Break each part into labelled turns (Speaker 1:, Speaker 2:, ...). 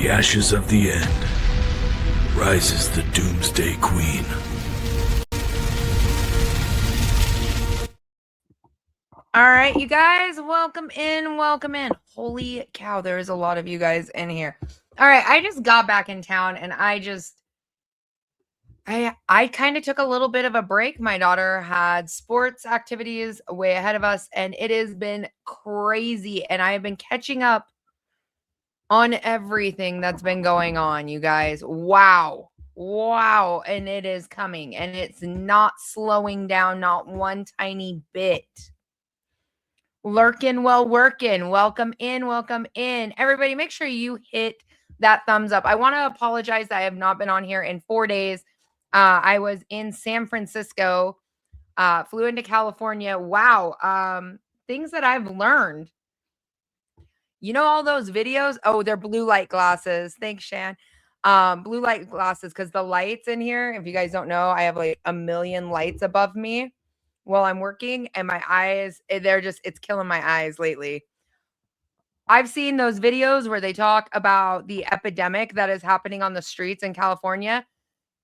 Speaker 1: the ashes of the end rises the Doomsday Queen.
Speaker 2: All right, you guys, welcome in, welcome in. Holy cow, there's a lot of you guys in here. All right, I just got back in town and I kind of took a little bit of a break. My daughter had sports activities way ahead of us and it has been crazy, and I have been catching up on everything that's been going on, you guys. Wow. Wow, and it is coming and it's not slowing down, not one tiny bit. Lurking while working. Welcome in. Welcome in. Everybody, make sure you hit that thumbs up. I want to apologize that I have not been on here in 4 days. I was in San Francisco, flew into California. Wow. Things that I've learned. You know, all those videos? Oh, they're blue light glasses. Thanks, Shan. Blue light glasses, because the lights in here, if you guys don't know, I have like a million lights above me while I'm working, and my eyes, it's killing my eyes lately. I've seen those videos where they talk about the epidemic that is happening on the streets in California,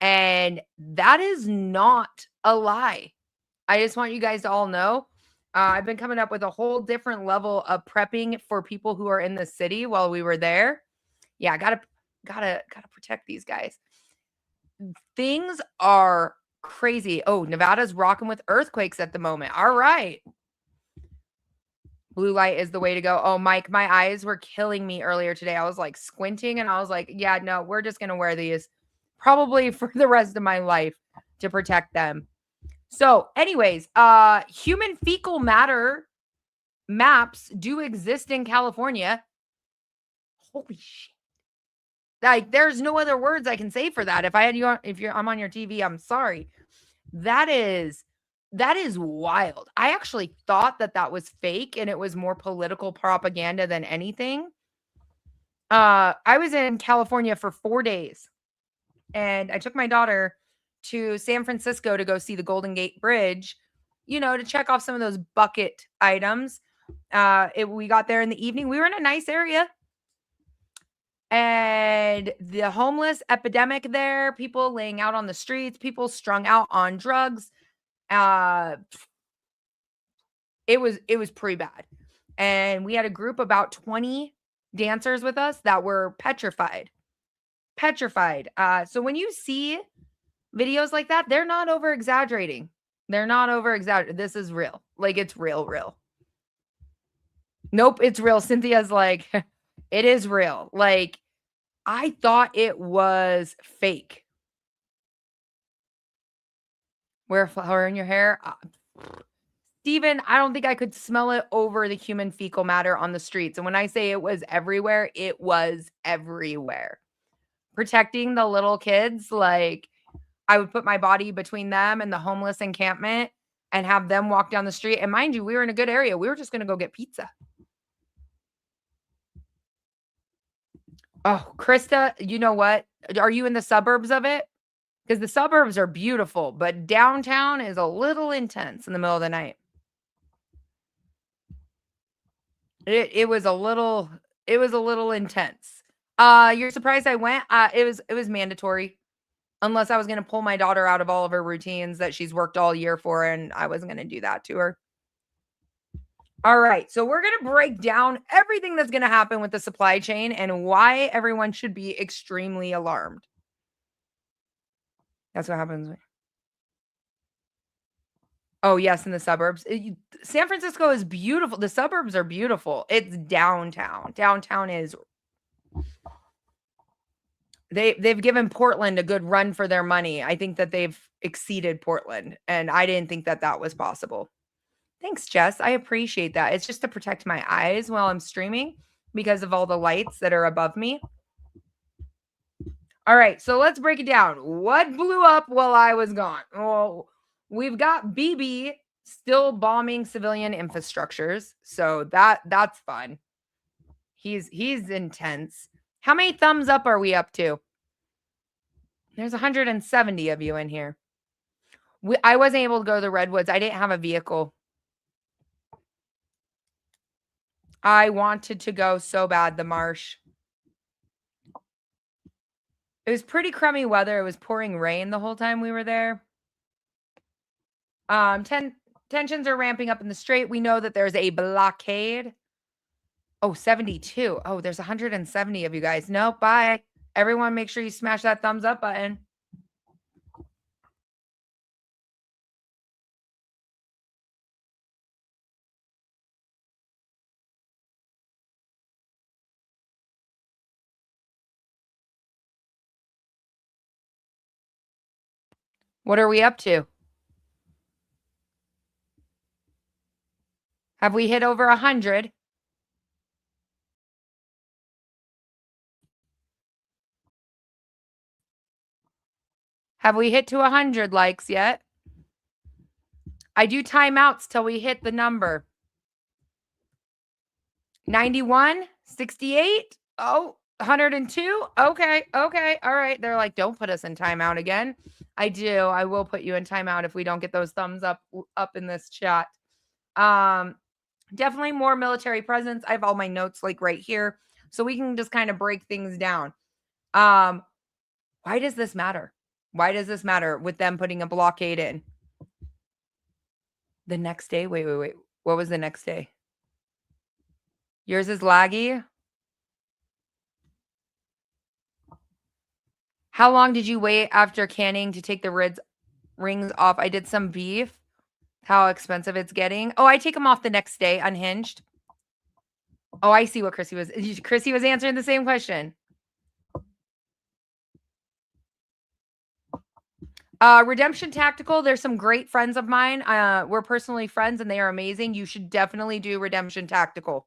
Speaker 2: and that is not a lie. I just want you guys to all know. I've been coming up with a whole different level of prepping for people who are in the city while we were there. Yeah, gotta protect these guys. Things are crazy. Oh, Nevada's rocking with earthquakes at the moment. All right. Blue light is the way to go. Oh, Mike, my eyes were killing me earlier today. I was like squinting and I was like, yeah, no, we're just going to wear these probably for the rest of my life to protect them. So anyways, human fecal matter maps do exist in California. Holy shit. Like, there's no other words I can say for that. If I had you on, I'm on your TV, I'm sorry. That is wild. I actually thought that was fake and it was more political propaganda than anything. I was in California for 4 days and I took my daughter to San Francisco to go see the Golden Gate Bridge, you know, to check off some of those bucket items. We got there in the evening. We were in a nice area. And the homeless epidemic there, people laying out on the streets, people strung out on drugs. It was pretty bad. And we had a group about 20 dancers with us that were petrified. So when you see videos like that, they're not over exaggerating. This is real. Like, it's real. Nope, it's real. Cynthia's like, it is real. Like, I thought it was fake. Wear a flower in your hair. Steven, I don't think I could smell it over the human fecal matter on the streets. And when I say it was everywhere, it was everywhere. Protecting the little kids, like, I would put my body between them and the homeless encampment and have them walk down the street. And mind you, we were in a good area. We were just going to go get pizza. Oh, Krista, you know what? Are you in the suburbs of it? Because the suburbs are beautiful, but downtown is a little intense in the middle of the night. It was a little intense. You're surprised I went? It was mandatory. Unless I was going to pull my daughter out of all of her routines that she's worked all year for, and I wasn't going to do that to her. All right, so we're going to break down everything that's going to happen with the supply chain and why everyone should be extremely alarmed. That's what happens. Oh, yes, in the suburbs. San Francisco is beautiful. The suburbs are beautiful. It's downtown. Downtown is... They've given Portland a good run for their money. I think that they've exceeded Portland, and I didn't think that was possible. Thanks, Jess. I appreciate that. It's just to protect my eyes while I'm streaming because of all the lights that are above me. All right, so let's break it down. What blew up while I was gone? Well, we've got BB still bombing civilian infrastructures, so that's fun. He's intense. How many thumbs up are we up to? There's 170 of you in here. I wasn't able to go to the Redwoods. I didn't have a vehicle. I wanted to go so bad, the marsh. It was pretty crummy weather. It was pouring rain the whole time we were there. Tensions are ramping up in the strait. We know that there's a blockade. Oh, 72. Oh, there's 170 of you guys. Nope, bye. Everyone, make sure you smash that thumbs up button. What are we up to? Have we hit over 100? Have we hit to 100 likes yet? I do timeouts till we hit the number. 91, 68. Oh, 102. Okay. All right. They're like, don't put us in timeout again. I do. I will put you in timeout if we don't get those thumbs up in this chat. Definitely more military presence. I have all my notes like right here, so we can just kind of break things down. Why does this matter? Why does this matter with them putting a blockade in? The next day? Wait. What was the next day? Yours is laggy. How long did you wait after canning to take the rings off? I did some beef. How expensive it's getting. Oh, I take them off the next day, unhinged. Oh, I see what Chrissy was. Chrissy was answering the same question. Redemption Tactical. There's some great friends of mine. We're personally friends and they are amazing. You should definitely do Redemption Tactical.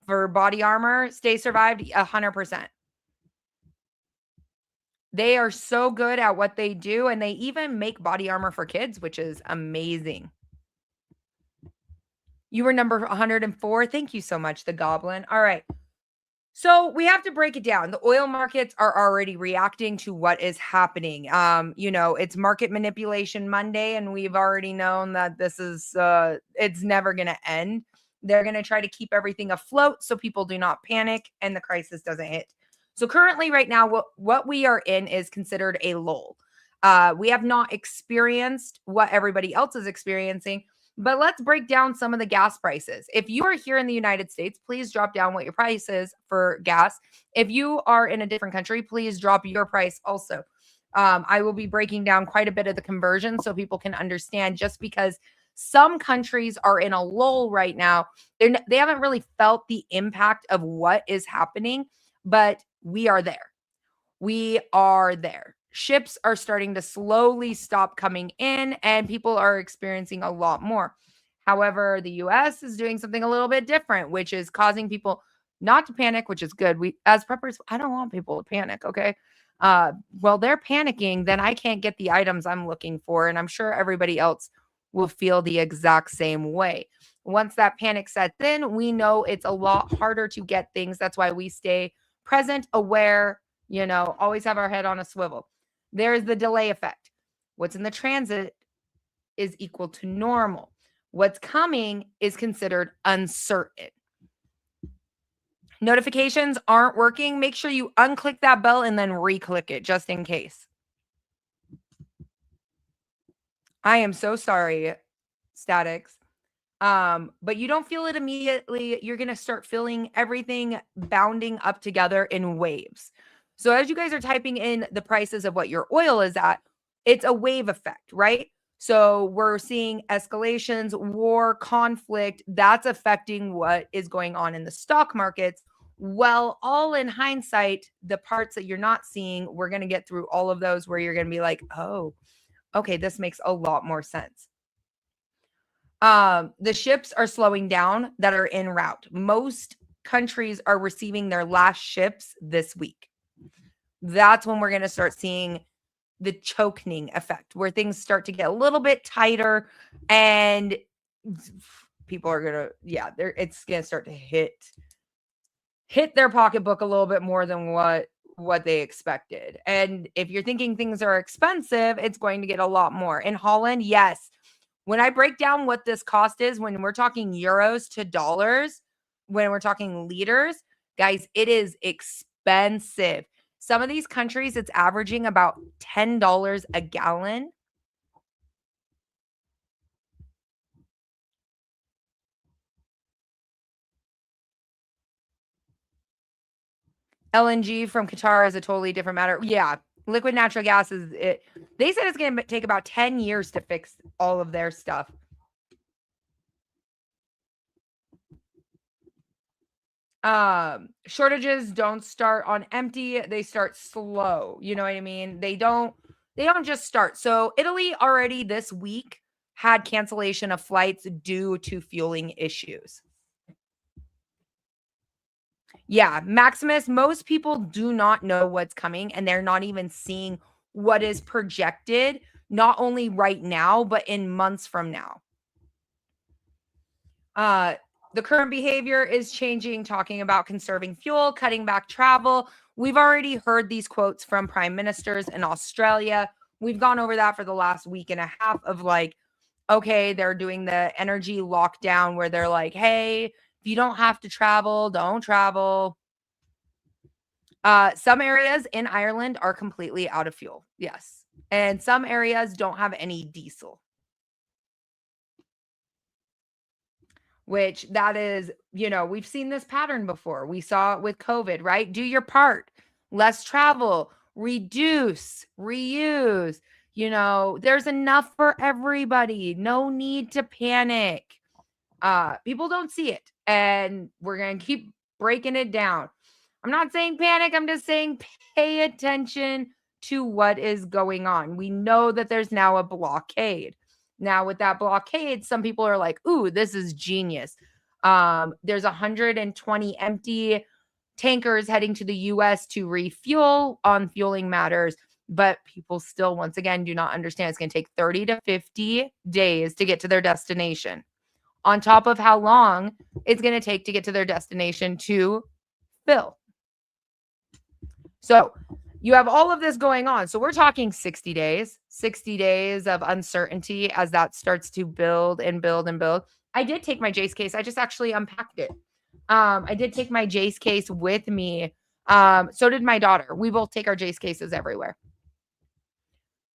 Speaker 2: For body armor, stay survived 100%. They are so good at what they do, and they even make body armor for kids, which is amazing. You were number 104. Thank you so much, the Goblin. All right. So we have to break it down. The oil markets are already reacting to what is happening. It's market manipulation Monday, and we've already known that this is it's never going to end. They're going to try to keep everything afloat so people do not panic and the crisis doesn't hit. So currently right now, what we are in is considered a lull. We have not experienced what everybody else is experiencing, but let's break down some of the gas prices. If you are here in the United States, please drop down what your price is for gas. If you are in a different country, please drop your price also. I will be breaking down quite a bit of the conversion so people can understand, just because some countries are in a lull right now. They haven't really felt the impact of what is happening, but we are there. We are there. Ships are starting to slowly stop coming in and people are experiencing a lot more. However, the US is doing something a little bit different, which is causing people not to panic, which is good. We, as preppers, I don't want people to panic, okay? Well, they're panicking, then I can't get the items I'm looking for, and I'm sure everybody else will feel the exact same way. Once that panic sets in, we know it's a lot harder to get things. That's why we stay present, aware, always have our head on a swivel. There's the delay effect. What's in the transit is equal to normal. What's coming is considered uncertain. Notifications aren't working. Make sure you unclick that bell and then re-click it just in case. I am so sorry, Statics. But you don't feel it immediately. You're going to start feeling everything bounding up together in waves. So as you guys are typing in the prices of what your oil is at, it's a wave effect, right? So we're seeing escalations, war, conflict. That's affecting what is going on in the stock markets. Well, all in hindsight, the parts that you're not seeing, we're going to get through all of those where you're going to be like, oh, okay, this makes a lot more sense. The ships are slowing down that are en route. Most countries are receiving their last ships this week. That's when we're going to start seeing the choking effect, where things start to get a little bit tighter and people are going to, it's going to start to hit their pocketbook a little bit more than what they expected. And if you're thinking things are expensive, it's going to get a lot more. In Holland, yes. When I break down what this cost is, when we're talking euros to dollars, when we're talking liters, guys, it is expensive. Some of these countries, it's averaging about $10 a gallon. LNG from Qatar is a totally different matter. Yeah, liquid natural gas is it. They said it's going to take about 10 years to fix all of their stuff. Shortages don't start on empty, they start slow. You know what I mean? They don't just start. So Italy already this week had cancellation of flights due to fueling issues. Yeah, Maximus, most people do not know what's coming and they're not even seeing what is projected, not only right now, but in months from now. The current behavior is changing, talking about conserving fuel, cutting back travel. We've already heard these quotes from prime ministers in Australia. We've gone over that for the last week and a half of like, okay, they're doing the energy lockdown where they're like, hey, if you don't have to travel, don't travel. Some areas in Ireland are completely out of fuel. Yes. And some areas don't have any diesel. Which that is, we've seen this pattern before. We saw it with COVID, right? Do your part. Less travel, reduce, reuse. There's enough for everybody. No need to panic. People don't see it, and we're going to keep breaking it down. I'm not saying panic. I'm just saying pay attention to what is going on. We know that there's now a blockade. Now, with that blockade, some people are like, ooh, this is genius. There's 120 empty tankers heading to the U.S. to refuel on fueling matters. But people still, once again, do not understand it's going to take 30 to 50 days to get to their destination, on top of how long it's going to take to get to their destination to fill. So you have all of this going on. So we're talking 60 days of uncertainty as that starts to build and build and build. I did take my JASE case. I just actually unpacked it. I did take my JASE case with me. So did my daughter. We both take our JASE cases everywhere.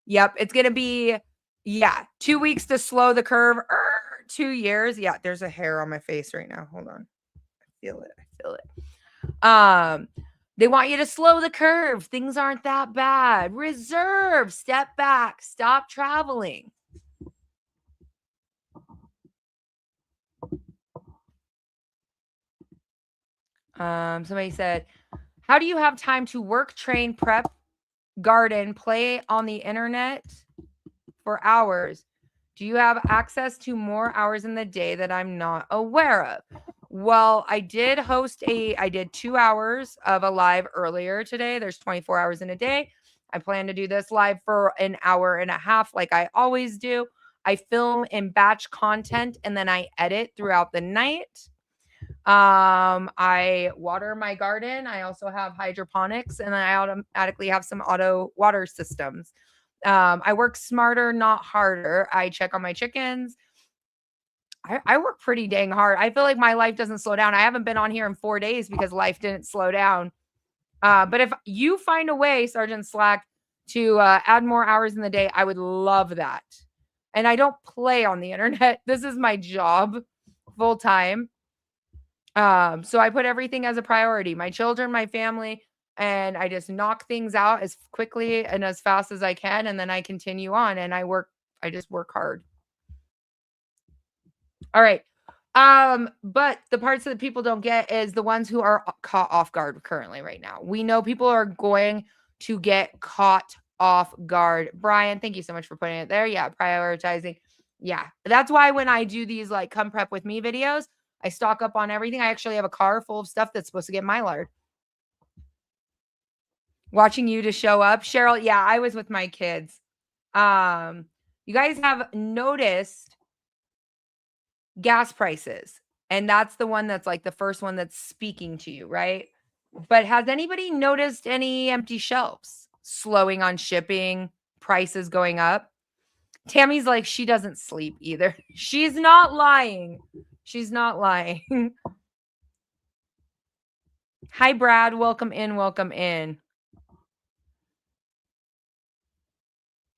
Speaker 2: Yep. It's going to be, 2 weeks to slow the curve. 2 years. Yeah. There's a hair on my face right now. Hold on. I feel it. They want you to slow the curve. Things aren't that bad. Reserve, step back, stop traveling. Somebody said, how do you have time to work, train, prep, garden, play on the internet for hours? Do you have access to more hours in the day that I'm not aware of? Well, I did 2 hours of a live earlier today. There's 24 hours in a day. I plan to do this live for an hour and a half like I always do. I film in batch content and then I edit throughout the night. I water my garden. I also have hydroponics and I automatically have some auto water systems. I work smarter, not harder. I check on my chickens. I work pretty dang hard. I feel like my life doesn't slow down. I haven't been on here in 4 days because life didn't slow down. But if you find a way, Sergeant Slack, to add more hours in the day, I would love that. And I don't play on the internet. This is my job full time. So I put everything as a priority, my children, my family, and I just knock things out as quickly and as fast as I can. And then I continue on and I just work hard. All right. But the parts that people don't get is the ones who are caught off guard currently right now. We know people are going to get caught off guard. Brian, thank you so much for putting it there. Yeah, prioritizing. Yeah, that's why when I do these like come prep with me videos, I stock up on everything. I actually have a car full of stuff that's supposed to get Mylar. Watching you to show up. Cheryl, yeah, I was with my kids. You guys have noticed gas prices, and that's the one that's like the first one that's speaking to you, right? But has anybody noticed any empty shelves, slowing on shipping, prices going up? Tammy's like, she doesn't sleep either. She's not lying. Hi, Brad. Welcome in.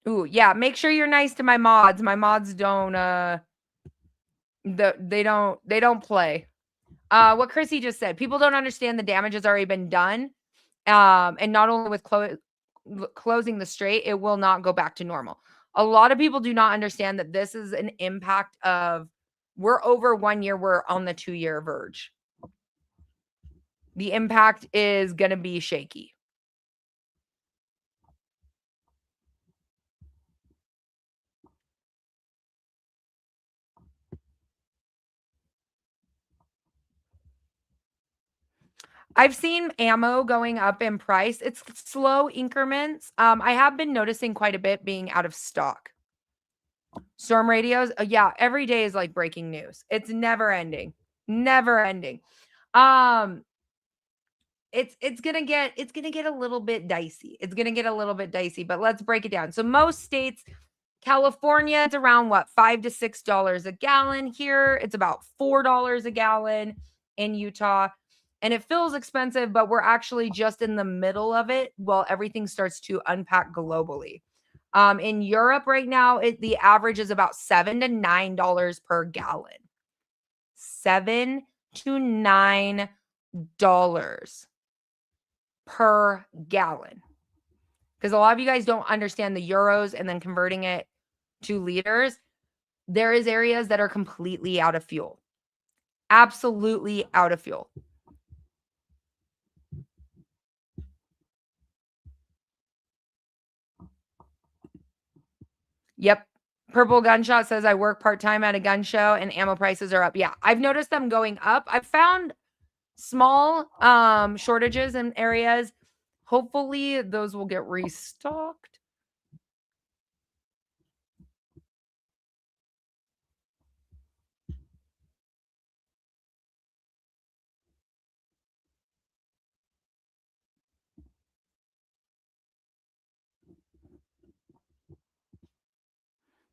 Speaker 2: Ooh, yeah, make sure you're nice to my mods. My mods don't they don't play. What Chrissy just said, people don't understand the damage has already been done. And not only with closing the strait, it will not go back to normal. A lot of people do not understand that this is an impact of we're over 1 year, we're on the 2-year verge. The impact is going to be shaky. I've seen ammo going up in price. It's slow increments. I have been noticing quite a bit being out of stock. Storm radios, yeah, every day is like breaking news. It's never ending. Never ending. Um it's gonna get a little bit dicey. It's gonna get a little bit dicey, but let's break it down. So most states, California, it's around what, $5 to $6 a gallon. Here, it's about $4 a gallon in Utah. And it feels expensive, but we're actually just in the middle of it while everything starts to unpack globally. In Europe right now, the average is about $7 to $9 per gallon. $7 to $9 per gallon. Because a lot of you guys don't understand the euros and then converting it to liters. There is areas that are completely out of fuel. Absolutely out of fuel. Yep. Purple Gunshot says I work part-time at a gun show and ammo prices are up. Yeah, I've noticed them going up. I've found small shortages in areas. Hopefully those will get restocked.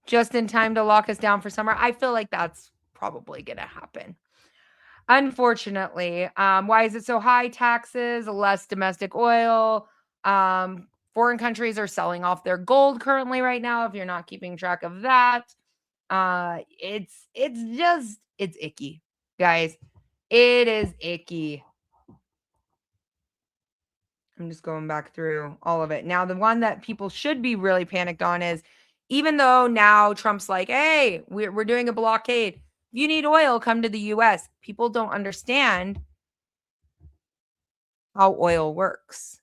Speaker 2: Just in time to lock us down for summer. I feel like that's probably going to happen. Unfortunately, why is it so high? Taxes, less domestic oil. Foreign countries are selling off their gold currently right now. If you're not keeping track of that, it's icky, guys. It is icky. I'm just going back through all of it. Now, the one that people should be really panicked on is, even though now Trump's like, hey, we're doing a blockade. If you need oil, come to the US. People don't understand how oil works.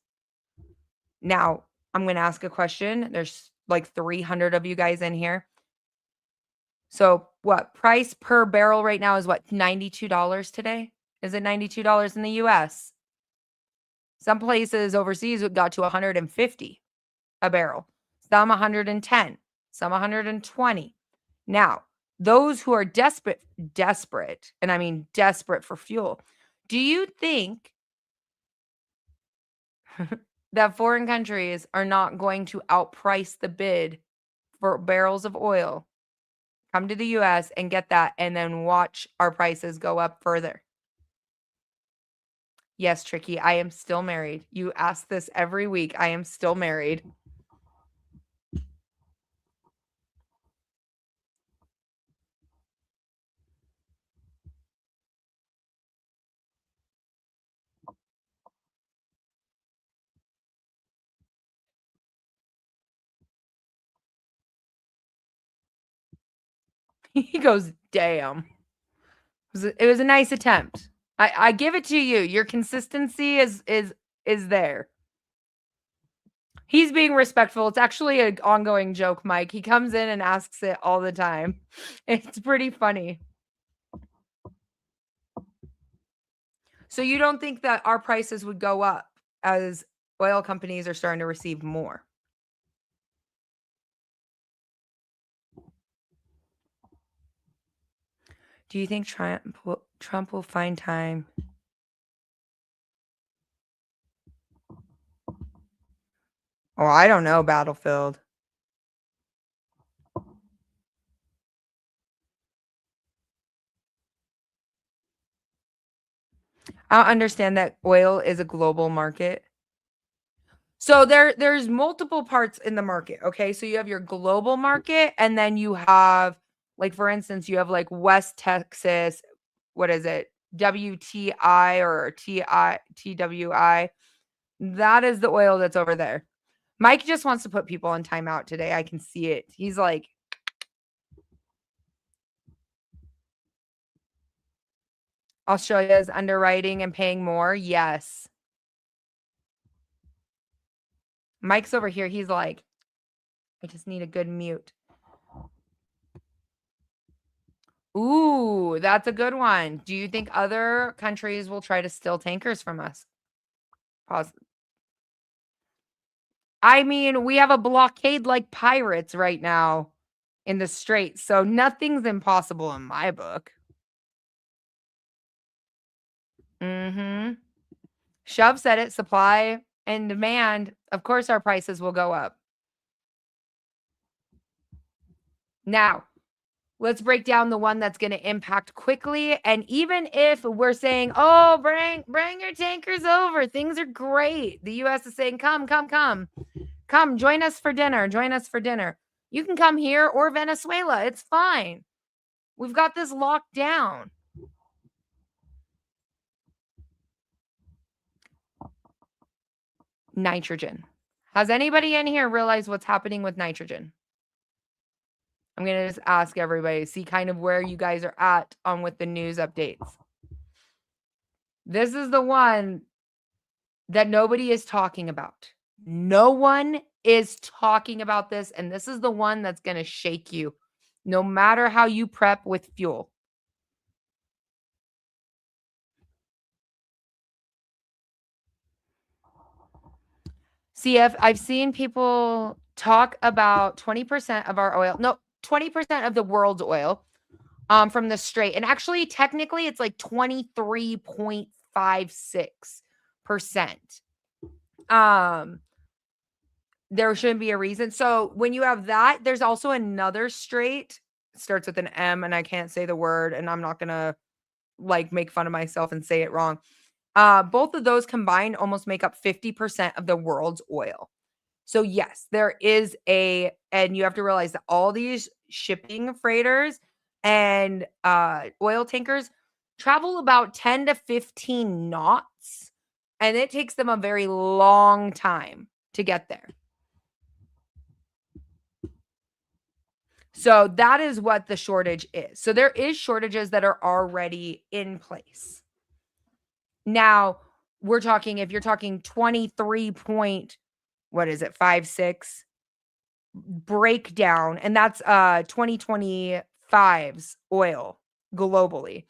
Speaker 2: Now, I'm going to ask a question. There's like 300 of you guys in here. So, what price per barrel right now is what? $92 today? Is it $92 in the US? Some places overseas it got to 150 a barrel. Some 110, some 120. Now, those who are desperate, and I mean desperate for fuel, do you think that foreign countries are not going to outprice the bid for barrels of oil? Come to the US and get that, and then watch our prices go up further. Yes, Tricky, I am still married. You ask this every week. I am still married. He goes, damn. It was a nice attempt. I give it to you. Your consistency is there. He's being respectful. It's actually an ongoing joke, Mike. He comes in and asks it all the time. It's pretty funny. So you don't think that our prices would go up as oil companies are starting to receive more? Do you think Trump will find time? Oh, I don't know, Battlefield. I don't understand that oil is a global market. So there's multiple parts in the market, okay? So you have your global market, and then you have, like, for instance, you have, like, West Texas, what is it? WTI or TWI. That is the oil that's over there. Mike just wants to put people on timeout today. I can see it. He's like, Australia's underwriting and paying more. Yes. Mike's over here. He's like, I just need a good mute. Ooh, that's a good one. Do you think other countries will try to steal tankers from us? Pause. I mean, we have a blockade like pirates right now in the Straits, so nothing's impossible in my book. Mm-hmm. Shove said it, supply and demand. Of course, our prices will go up. Now, let's break down the one that's going to impact quickly. And even if we're saying, oh, bring your tankers over, things are great. The U.S. is saying, come, join us for dinner. Join us for dinner. You can come here or Venezuela. It's fine. We've got this locked down. Nitrogen. Has anybody in here realized what's happening with nitrogen? I'm going to just ask everybody, see kind of where you guys are at on with the news updates. This is the one that nobody is talking about. No one is talking about this, and this is the one that's going to shake you, no matter how you prep with fuel. See, I've seen people talk about 20% of our oil, no, 20% of the world's oil from the Strait. And actually, technically, it's like 23.56%. There shouldn't be a reason. So when you have that, there's also another strait. It starts with an M, and I can't say the word, and I'm not gonna like make fun of myself and say it wrong. Both of those combined almost make up 50% of the world's oil. So yes, there is and you have to realize that all these shipping freighters and oil tankers travel about 10 to 15 knots, and it takes them a very long time to get there. So that is what the shortage is. So there is shortages that are already in place. Now, we're talking, if you're talking 23 point, what is it, 5.6 breakdown, and that's 2025's oil globally.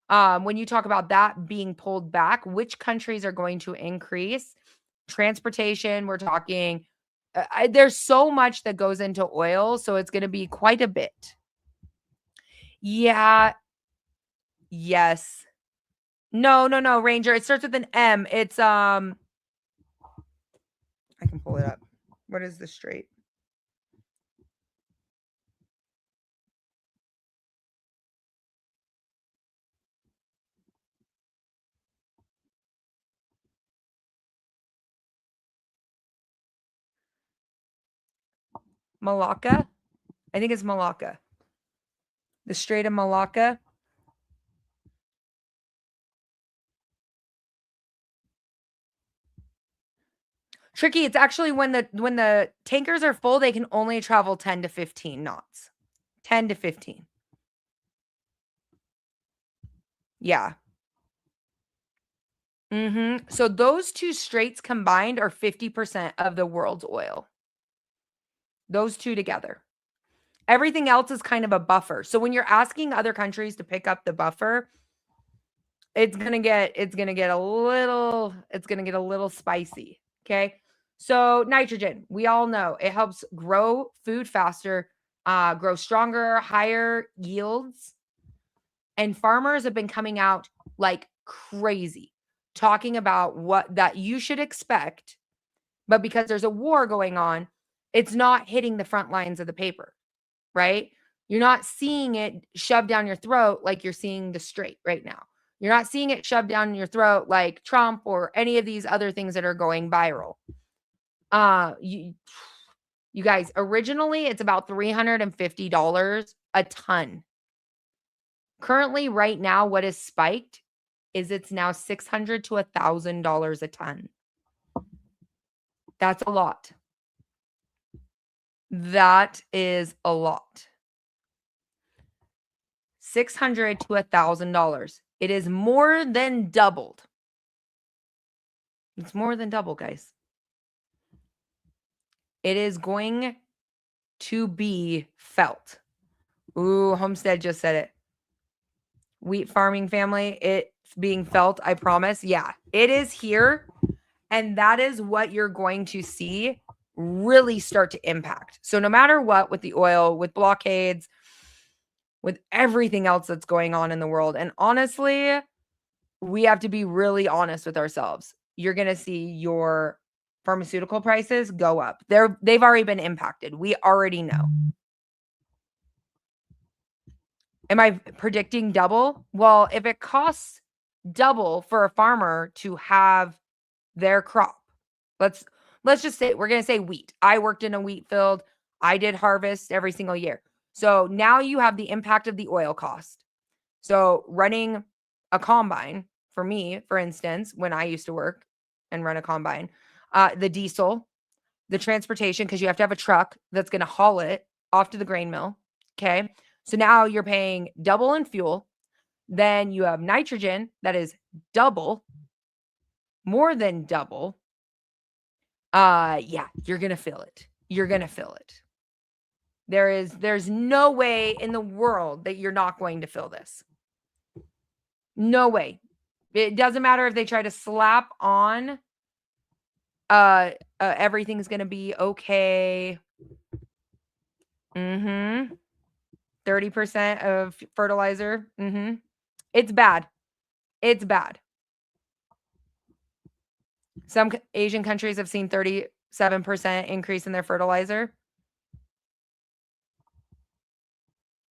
Speaker 2: When you talk about that being pulled back, which countries are going to increase? Transportation, we're talking, there's so much that goes into oil, so it's going to be quite a bit. Yeah. Yes. No, Ranger. It starts with an M. It's I can pull it up. What is the strait? Malacca? I think it's Malacca. The Strait of Malacca. Tricky. It's actually when the tankers are full, they can only travel 10 to 15 knots. 10 to 15. Yeah. So those two straits combined are 50% of the world's oil. Those two together. Everything else is kind of a buffer. So when you're asking other countries to pick up the buffer, it's gonna get a little spicy. Okay. So nitrogen, we all know it helps grow food faster, grow stronger, higher yields. And farmers have been coming out like crazy, talking about what that you should expect. But because there's a war going on, it's not hitting the front lines of the paper, right? You're not seeing it shoved down your throat like you're seeing the Strait right now. You're not seeing it shoved down your throat like Trump or any of these other things that are going viral. You guys, originally it's about $350 a ton. Currently, right now, what is spiked is it's now $600 to $1,000 a ton. That's a lot. That is a lot. $600 to $1,000. It is more than doubled. It's more than double, guys. It is going to be felt. Ooh, Homestead just said it. Wheat farming family, it's being felt, I promise. Yeah, it is here. And that is what you're going to see really start to impact. So no matter what, with the oil, with blockades, with everything else that's going on in the world, and honestly, we have to be really honest with ourselves. You're going to see your pharmaceutical prices go up. They've already been impacted. We already know. Am I predicting double? Well, if it costs double for a farmer to have their crop, let's just say we're going to say wheat. I worked in a wheat field. I did harvest every single year. So now you have the impact of the oil cost. So running a combine, for me, for instance, when I used to work and run a combine, the diesel, the transportation, because you have to have a truck that's going to haul it off to the grain mill. Okay. So now you're paying double in fuel. Then you have nitrogen that is double, more than double. Yeah, you're going to feel it. You're going to feel it. There's no way in the world that you're not going to feel this. No way. It doesn't matter if they try to slap on everything's going to be okay. 30% of fertilizer. It's bad. It's bad. Some Asian countries have seen 37% increase in their fertilizer.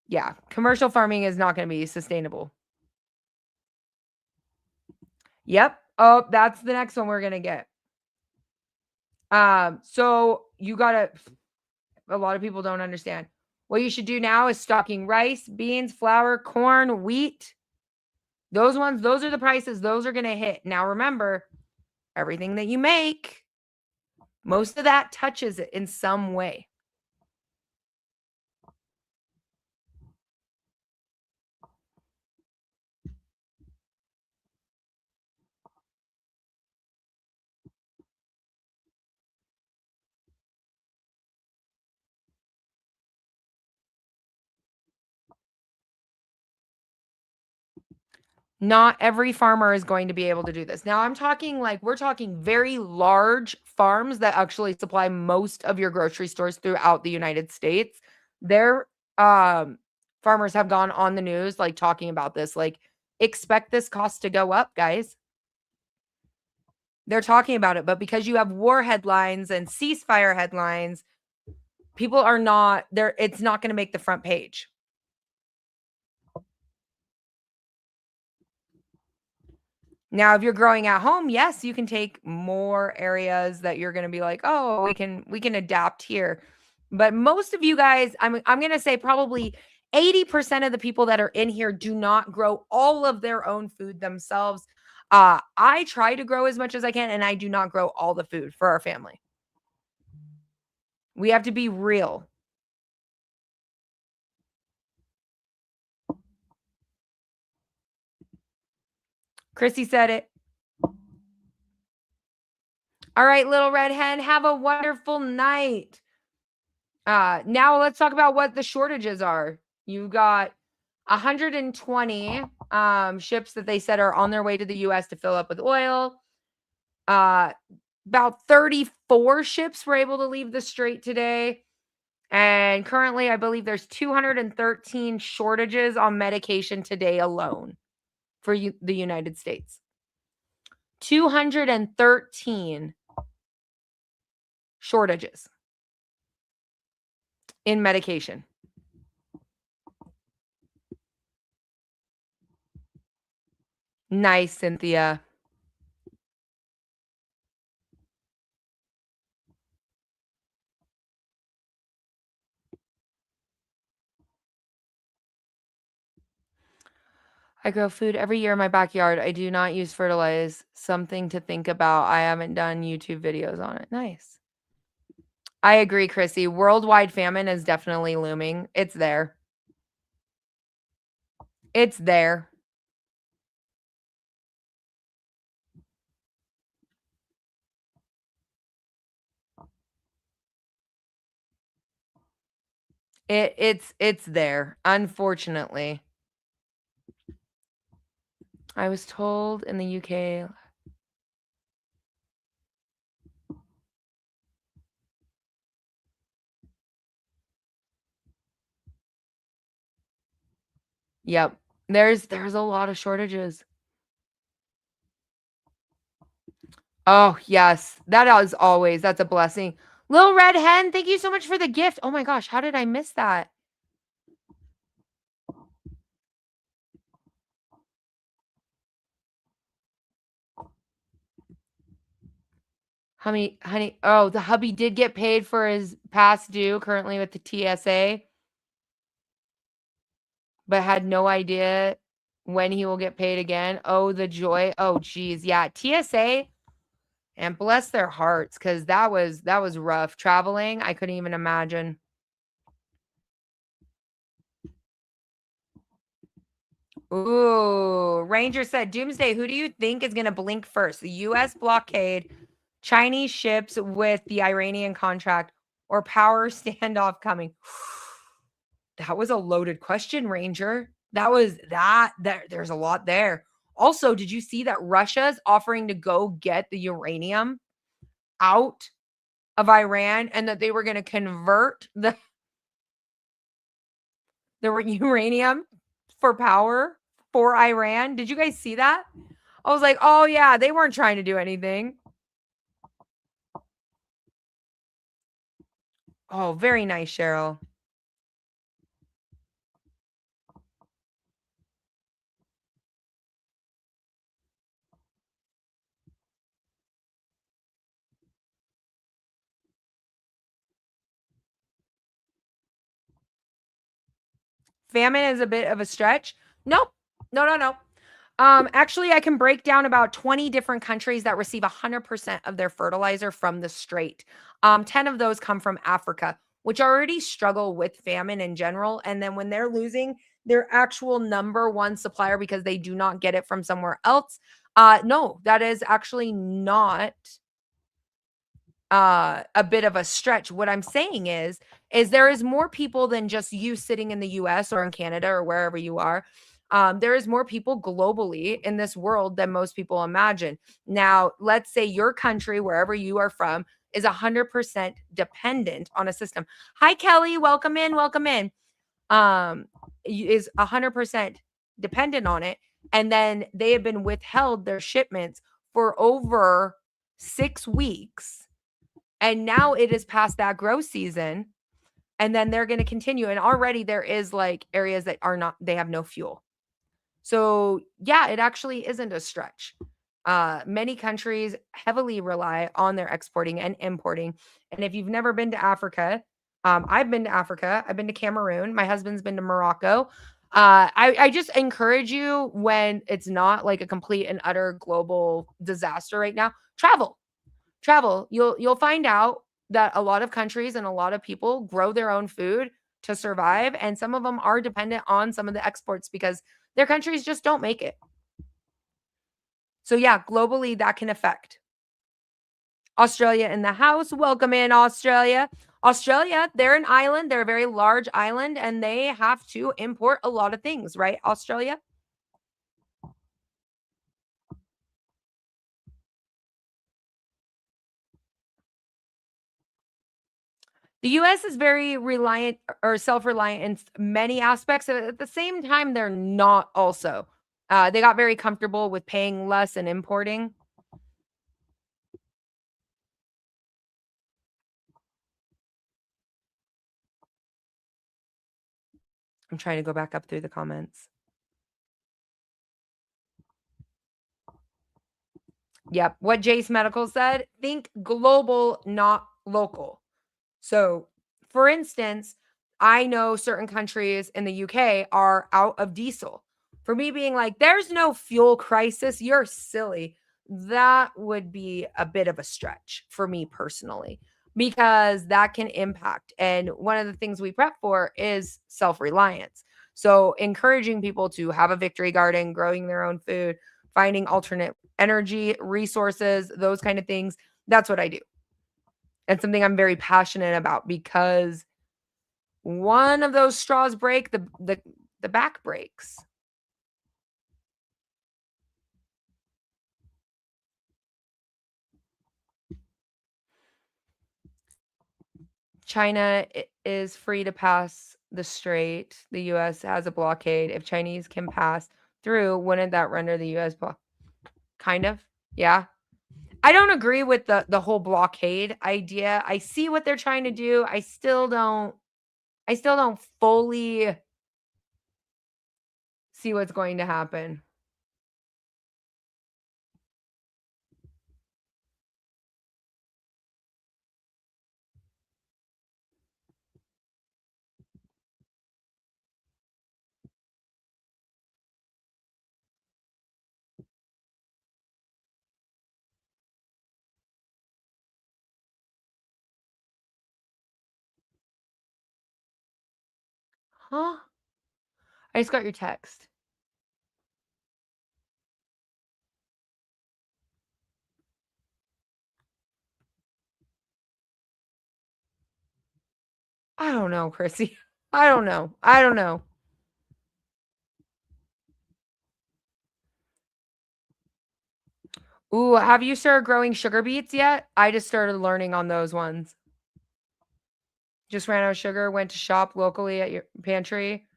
Speaker 2: Yeah, commercial farming is not going to be sustainable. Yep. Oh, that's the next one we're going to get. So you got to, a lot of people don't understand. What you should do now is stocking rice, beans, flour, corn, wheat. Those ones, those are the prices. Those are going to hit. Now, remember, everything that you make, most of that touches it in some way. Not every farmer is going to be able to do this. Now, I'm talking like we're talking very large farms that actually supply most of your grocery stores throughout the United States. Their farmers have gone on the news like talking about this, like expect this cost to go up, guys. They're talking about it, but because you have war headlines and ceasefire headlines, people are not there. It's not going to make the front page. Now, if you're growing at home, yes, you can take more areas that you're going to be like, oh, we can adapt here. But most of you guys, I'm going to say probably 80% of the people that are in here do not grow all of their own food themselves. I try to grow as much as I can, and I do not grow all the food for our family. We have to be real. Chrissy said it. All right, little red hen, have a wonderful night. Now let's talk about what the shortages are. You got 120 ships that they said are on their way to the US to fill up with oil. About 34 ships were able to leave the strait today. And currently, I believe there's 213 shortages on medication today alone for the United States. 213 shortages in medication. Nice, Cynthia. I grow food every year in my backyard. I do not use fertilize. Something to think about. I haven't done YouTube videos on it. Nice. I agree, Chrissy. Worldwide famine is definitely looming. It's there. It's there. It's there, unfortunately. I was told in the UK. Yep. There's a lot of shortages. Oh, yes. That is always. That's a blessing. Little Red Hen, thank you so much for the gift. Oh my gosh, how did I miss that? Honey, oh, the hubby did get paid for his past due currently with the TSA, but had no idea when he will get paid again. Oh, the joy. Oh, geez. Yeah, TSA, and bless their hearts, because that was rough. Traveling, I couldn't even imagine. Ooh, Ranger said, Doomsday, who do you think is going to blink first? The U.S. blockade, Chinese ships with the Iranian contract, or power standoff coming? That was a loaded question, Ranger. There's a lot there. Also, did you see that Russia's offering to go get the uranium out of Iran, and that they were going to convert the uranium for power for Iran? Did you guys see that? I was like, oh yeah, they weren't trying to do anything. Oh, very nice, Cheryl. Famine is a bit of a stretch. Nope. No. Actually, I can break down about 20 different countries that receive 100% of their fertilizer from the Strait. 10 of those come from Africa, which already struggle with famine in general. And then when they're losing their actual number one supplier because they do not get it from somewhere else, no, that is actually not a bit of a stretch. What I'm saying is there is more people than just you sitting in the US or in Canada or wherever you are. There is more people globally in this world than most people imagine. Now, let's say your country, wherever you are from, is 100% dependent on a system. Hi, Kelly. Welcome in. Welcome in. Is 100% dependent on it. And then they have been withheld their shipments for over 6 weeks, and now it is past that grow season, and then they're going to continue, and already there is like areas that are not, they have no fuel. So yeah, it actually isn't a stretch. Many countries heavily rely on their exporting and importing. And if you've never been to Africa, I've been to Africa, I've been to Cameroon, my husband's been to Morocco. I just encourage you, when it's not like a complete and utter global disaster right now, travel. You'll find out that a lot of countries and a lot of people grow their own food to survive, and some of them are dependent on some of the exports because their countries just don't make it. So yeah, globally that can affect. Australia in the house. Welcome in, Australia. Australia, they're an island, they're a very large island, and they have to import a lot of things, right, Australia? The US is very reliant or self-reliant in many aspects. At the same time, they're not also. They got very comfortable with paying less and importing. I'm trying to go back up through the comments. Yep. What Jace Medical said, think global, not local. So, for instance, I know certain countries in the UK are out of diesel. For me being like, there's no fuel crisis, you're silly. That would be a bit of a stretch for me personally, because that can impact. And one of the things we prep for is self-reliance. So encouraging people to have a victory garden, growing their own food, finding alternate energy, resources, those kind of things. That's what I do. It's something I'm very passionate about, because one of those straws break, the back breaks. China is free to pass the strait. The US has a blockade. If Chinese can pass through, wouldn't that render the US block? Kind of. Yeah. I don't agree with the whole blockade idea. I see what they're trying to do. I still don't fully see what's going to happen. Huh? I just got your text. I don't know, Chrissy. I don't know. I don't know. Ooh, have you started growing sugar beets yet? I just started learning on those ones. Just ran out of sugar, went to shop locally at your pantry.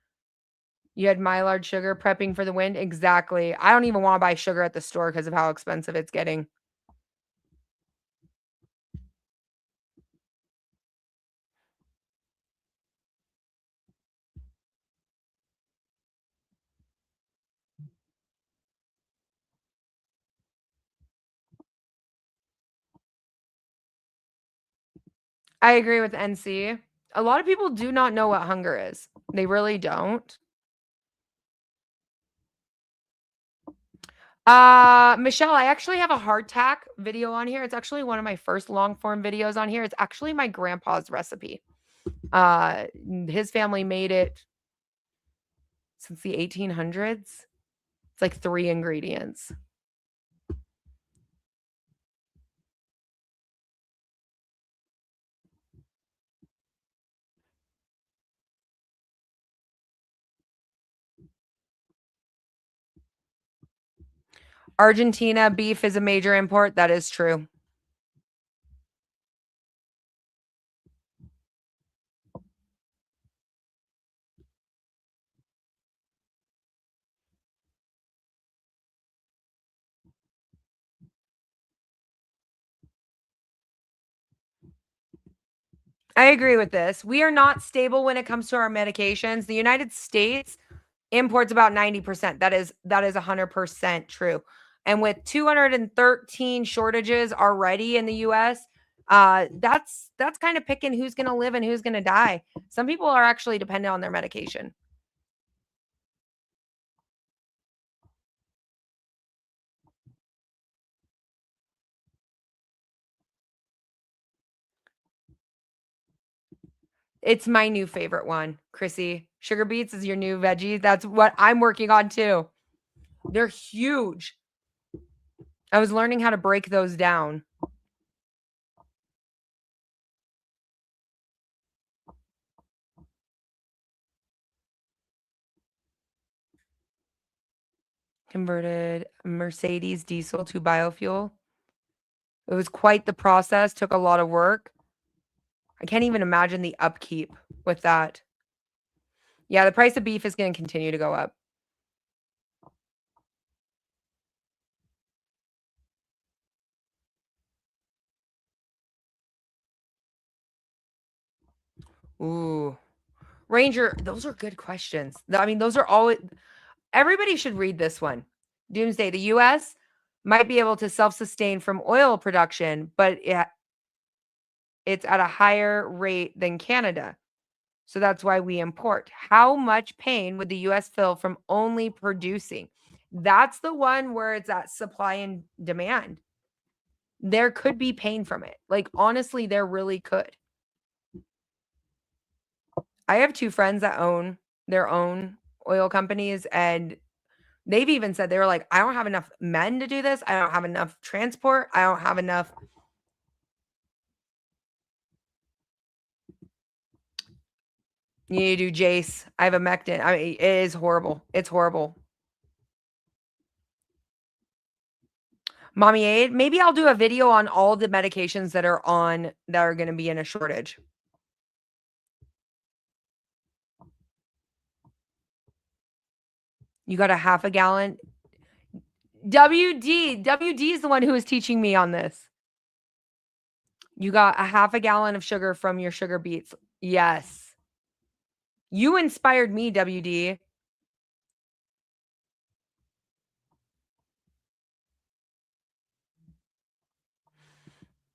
Speaker 2: You had Mylar sugar prepping for the wind. Exactly. I don't even want to buy sugar at the store because of how expensive it's getting. I agree with NC. A lot of people do not know what hunger is. They really don't. Michelle, I actually have a hardtack video on here. It's actually one of my first long form videos on here. It's actually my grandpa's recipe. His family made it since the 1800s. It's like 3 ingredients. Argentina beef is a major import. That is true. I agree with this. We are not stable when it comes to our medications. The United States imports about 90%. That is 100% true. And with 213 shortages already in the US, that's kind of picking who's going to live and who's going to die. Some people are actually dependent on their medication. It's my new favorite one, Chrissy. Sugar beets is your new veggie. That's what I'm working on too. They're huge. I was learning how to break those down. Converted Mercedes diesel to biofuel. It was quite the process, took a lot of work. I can't even imagine the upkeep with that. Yeah, the price of beef is going to continue to go up. Ooh. Ranger, those are good questions. I mean, those are always, everybody should read this one. Doomsday. The US might be able to self-sustain from oil production, but it's at a higher rate than Canada. So that's why we import. How much pain would the US feel from only producing? That's the one where it's at supply and demand. There could be pain from it. Like, honestly, there really could. I have 2 friends that own their own oil companies, and they've even said they were like, "I don't have enough men to do this. I don't have enough transport. I don't have enough." You need to do JASE. I have a Mectin. I mean, it is horrible. It's horrible. Mommy Aid, maybe I'll do a video on all the medications that are gonna be in a shortage. You got a half a gallon. WD is the one who is teaching me on this. You got a half a gallon of sugar from your sugar beets. Yes. You inspired me, WD.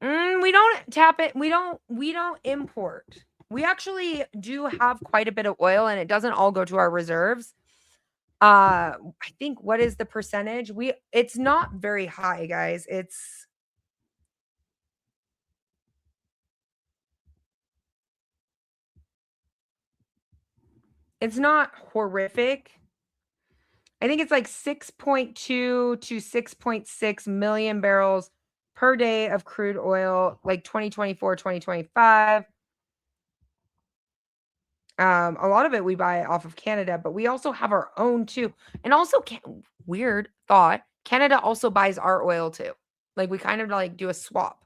Speaker 2: We don't tap it. We don't import. We actually do have quite a bit of oil, and it doesn't all go to our reserves. I think, what is the percentage? It's not very high, guys. It's not horrific. I think it's like 6.2 to 6.6 million barrels per day of crude oil, like 2024, 2025. A lot of it we buy off of Canada, but we also have our own too. And also, weird thought, Canada also buys our oil too. Like, we kind of like do a swap.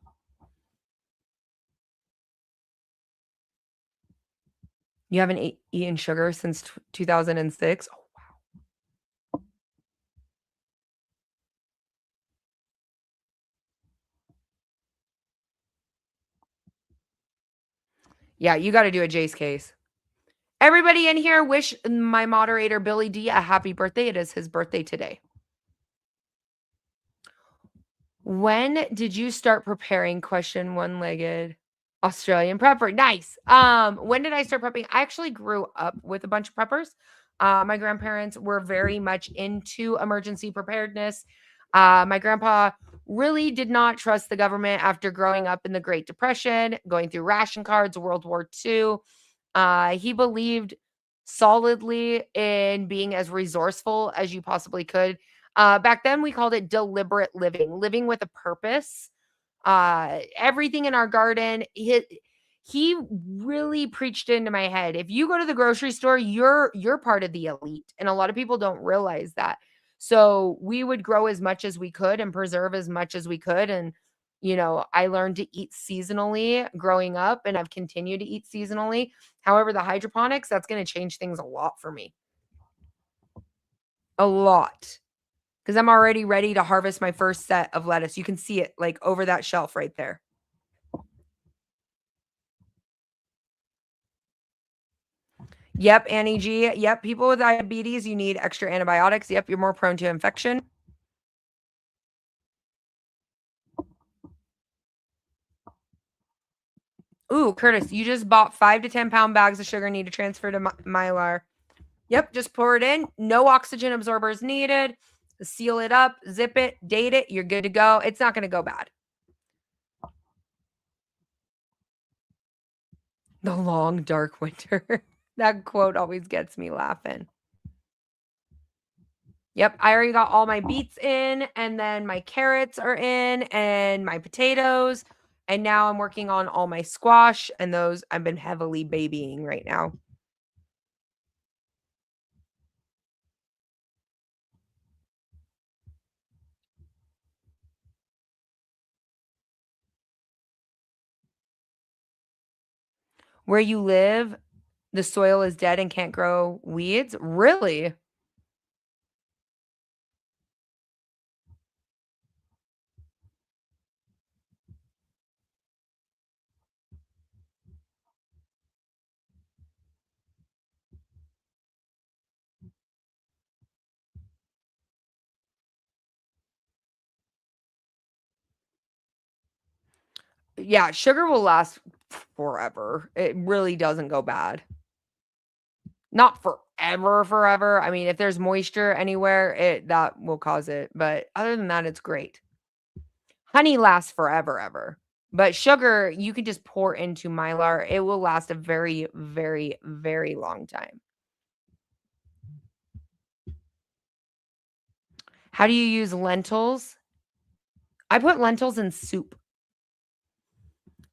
Speaker 2: You haven't eaten sugar since 2006? Yeah, you got to do a Jace case. Everybody in here, wish my moderator, Billy D, a happy birthday. It is his birthday today. When did you start preparing? Question one-legged Australian prepper. Nice. When did I start prepping? I actually grew up with a bunch of preppers. My grandparents were very much into emergency preparedness. My grandpa really did not trust the government after growing up in the Great Depression, going through ration cards, World War II. He believed solidly in being as resourceful as you possibly could. Back then, we called it deliberate living, living with a purpose. Everything in our garden, he really preached into my head. If you go to the grocery store, you're part of the elite, and a lot of people don't realize that. So we would grow as much as we could and preserve as much as we could. And I learned to eat seasonally growing up, and I've continued to eat seasonally. However, the hydroponics, that's going to change things a lot for me. A lot. Because I'm already ready to harvest my first set of lettuce. You can see it like over that shelf right there. Yep, Annie G. Yep, people with diabetes, you need extra antibiotics. Yep, you're more prone to infection. Ooh, Curtis, you just bought 5 to 10 pound bags of sugar, need to transfer to Mylar. Yep, just pour it in. No oxygen absorbers needed. Seal it up, zip it, date it. You're good to go. It's not going to go bad. The long, dark winter. That quote always gets me laughing. Yep, I already got all my beets in, and then my carrots are in, and my potatoes. And now I'm working on all my squash, and those I've been heavily babying right now. Where you live, the soil is dead and can't grow weeds? Really? Yeah, sugar will last forever. It really doesn't go bad. Not forever. I mean, if there's moisture anywhere, that will cause it. But other than that, it's great. Honey lasts forever, ever. But sugar, you can just pour into Mylar. It will last a very, very, very long time. How do you use lentils? I put lentils in soup.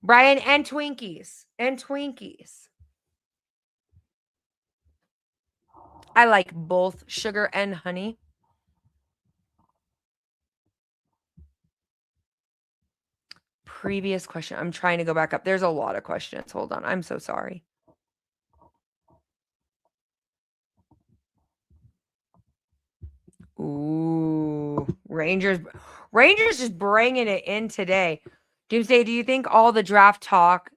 Speaker 2: Brian, and Twinkies. And Twinkies. I like both sugar and honey. Previous question. I'm trying to go back up. There's a lot of questions. Hold on. I'm so sorry. Ooh, Rangers just bringing it in today. Doomsday, do you think all the draft talk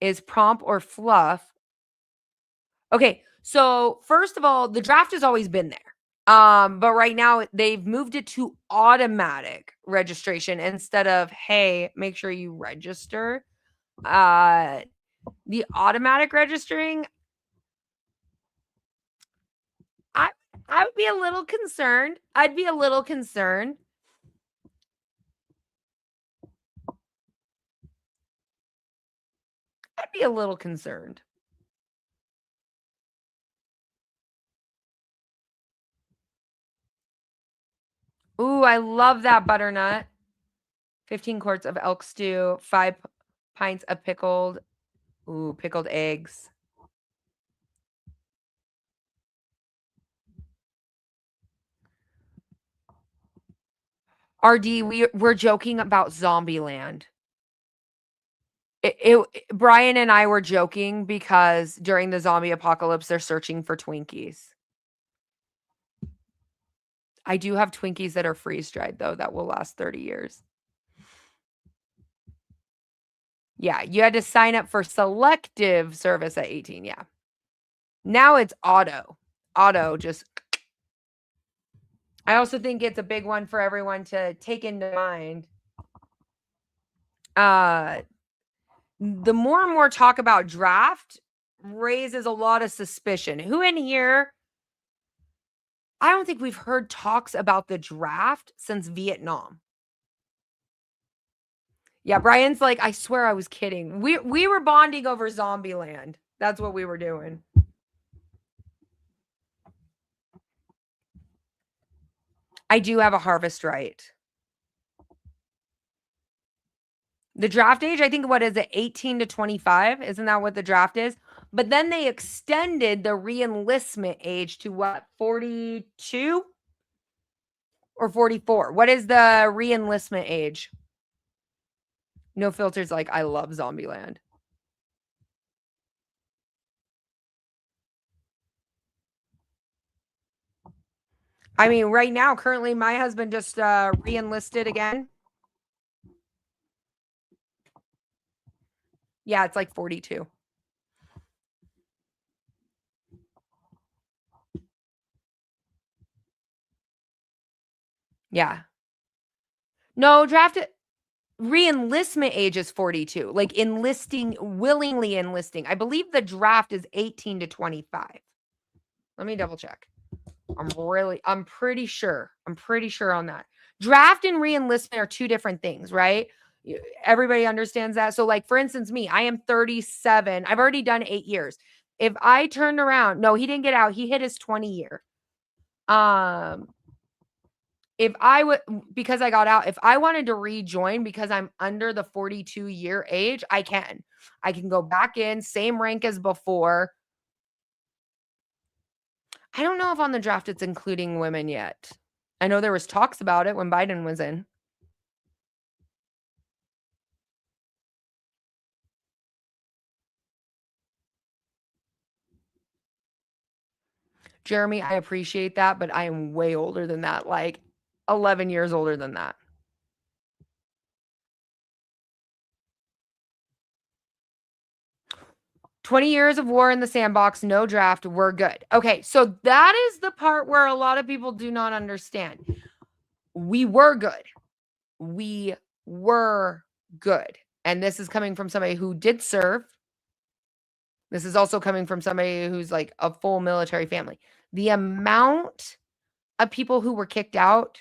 Speaker 2: is prompt or fluff? Okay, so first of all, the draft has always been there. But right now they've moved it to automatic registration instead of, hey, make sure you register. The automatic registering, I would be a little concerned. I'd be a little concerned. Ooh, I love that butternut. 15 quarts of elk stew, 5 pints of pickled eggs. RD, we're joking about Zombieland. Brian and I were joking because during the zombie apocalypse, they're searching for Twinkies. I do have Twinkies that are freeze-dried, though, that will last 30 years. Yeah, you had to sign up for selective service at 18, yeah. Now it's auto. Auto just... I also think it's a big one for everyone to take into mind. The more and more talk about draft raises a lot of suspicion. Who in here... I don't think we've heard talks about the draft since Vietnam. Yeah, Brian's like, I swear I was kidding. We were bonding over Zombieland. That's what we were doing. I do have a harvest right. The draft age, I think, what is it, 18 to 25? Isn't that what the draft is? But then they extended the re-enlistment age to what, 42 or 44? What is the re-enlistment age? No Filters like, I love Zombieland. I mean, right now, currently, my husband just re-enlisted again. Yeah, it's like 42. Yeah. No, re-enlistment age is 42. Like willingly enlisting. I believe the draft is 18 to 25. Let me double check. I'm pretty sure on that. Draft and re-enlistment are two different things, right? Everybody understands that. So like, for instance, me, I am 37. I've already done 8 years. If I turned around, no, he didn't get out. He hit his 20 year. If I would, because I got out, if I wanted to rejoin because I'm under the 42-year age, I can go back in, same rank as before. I don't know if on the draft it's including women yet. I know there was talks about it when Biden was in. Jeremy, I appreciate that, but I am way older than that, like 11 years older than that. "20 years of war in the sandbox, no draft, we're good." Okay, so that is the part where a lot of people do not understand. We were good. We were good. And this is coming from somebody who did serve. This is also coming from somebody who's like a full military family. The amount of people who were kicked out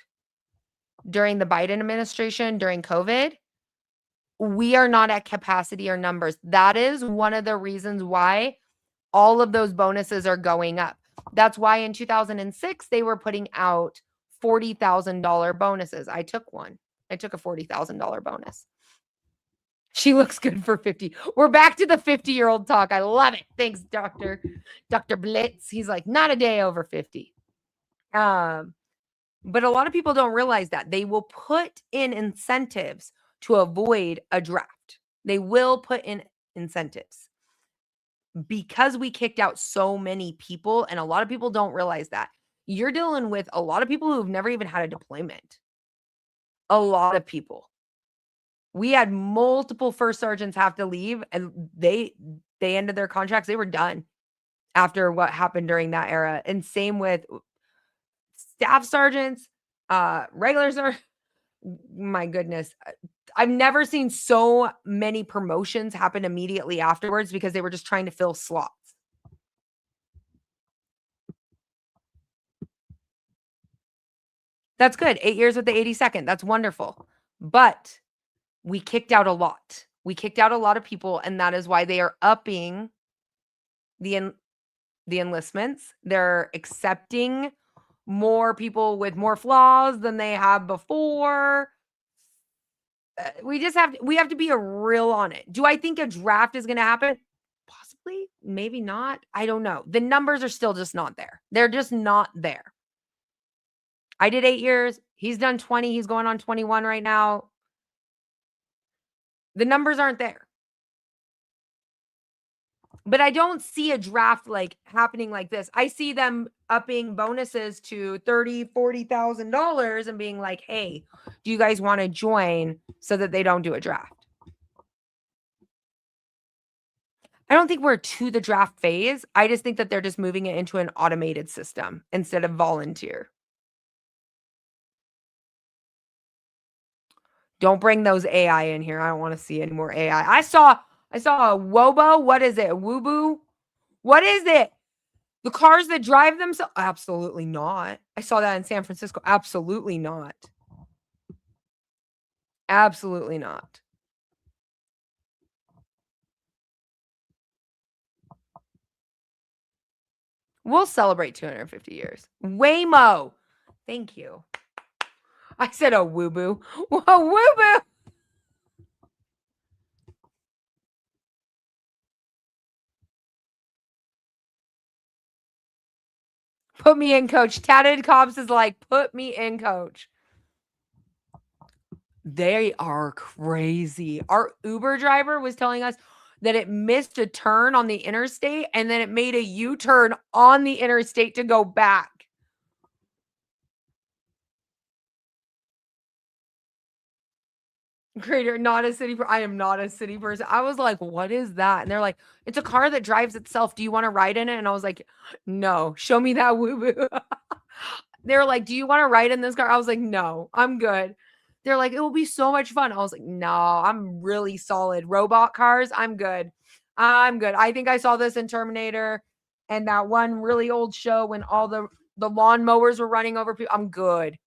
Speaker 2: during the Biden administration, during COVID, we are not at capacity or numbers. That is one of the reasons why all of those bonuses are going up. That's why in 2006, they were putting out $40,000 bonuses. I took one. I took a $40,000 bonus. She looks good for 50. We're back to the 50-year-old talk. I love it. Thanks, Dr. Blitz. He's like, not a day over 50. But a lot of people don't realize that. They will put in incentives to avoid a draft. They will put in incentives because we kicked out so many people, and a lot of people don't realize that. You're dealing with a lot of people who've never even had a deployment. A lot of people. We had multiple first sergeants have to leave, and they ended their contracts. They were done after what happened during that era. And same with staff sergeants, regular sergeants. My goodness. I've never seen so many promotions happen immediately afterwards because they were just trying to fill slots. That's good. 8 years with the 82nd. That's wonderful. But we kicked out a lot. We kicked out a lot of people, and that is why they are upping the enlistments. They're accepting more people with more flaws than they have before. We have to be real on it. Do I think a draft is going to happen? Possibly, maybe not. I don't know. The numbers are still just not there. They're just not there. I did 8 years. He's done 20. He's going on 21 right now. The numbers aren't there. But I don't see a draft like happening like this. I see them upping bonuses to $30,000, $40,000 and being like, hey, do you guys want to join so that they don't do a draft? I don't think we're to the draft phase. I just think that they're just moving it into an automated system instead of volunteer. Don't bring those AI in here. I don't want to see any more AI. I saw a Wobo. What is it? Woobo? What is it? The cars that drive themselves? Absolutely not. I saw that in San Francisco. Absolutely not. Absolutely not. We'll celebrate 250 years. Waymo. Thank you. I said a woo-boo. A woo-boo. Put me in, coach. Tatted Cops is like, put me in, coach. They are crazy. Our Uber driver was telling us that it missed a turn on the interstate and then it made a U-turn on the interstate to go back. Greater, not a city. I am not a city person. I was like, what is that? And they're like, it's a car that drives itself. Do you want to ride in it? And I was like, no, show me that woo-boo. They were like, do you want to ride in this car? I was like, no, I'm good. They're like, it will be so much fun. I was like, no, I'm really solid. Robot cars, I'm good. I'm good. I think I saw this in Terminator and that one really old show when all the lawnmowers were running over people. I'm good.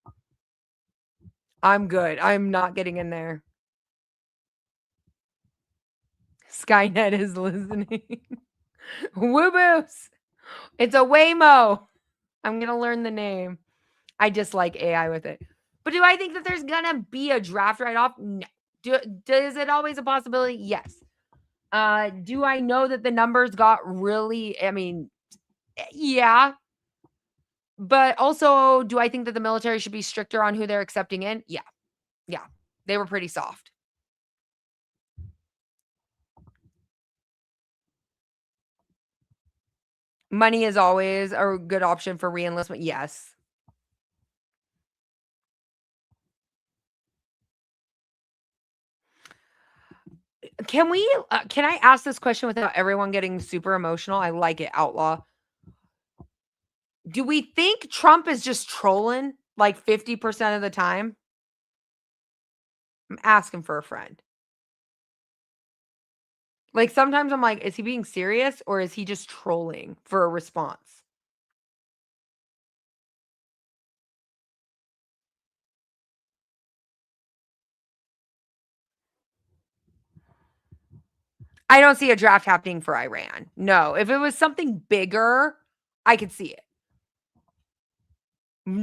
Speaker 2: I'm good. I'm not getting in there. Skynet is listening. Woo-boos. It's a Waymo. I'm going to learn the name. I just like AI with it. But do I think that there's going to be a draft right off? No. Is it always a possibility? Yes. Do I know that the numbers got really, yeah. But also, do I think that the military should be stricter on who they're accepting in? Yeah. Yeah. They were pretty soft. Money is always a good option for re-enlistment. Yes. Can I ask this question without everyone getting super emotional? I like it, Outlaw. Do we think Trump is just trolling like 50% of the time? I'm asking for a friend. Like, sometimes I'm like, is he being serious or is he just trolling for a response? I don't see a draft happening for Iran. No. If it was something bigger, I could see it.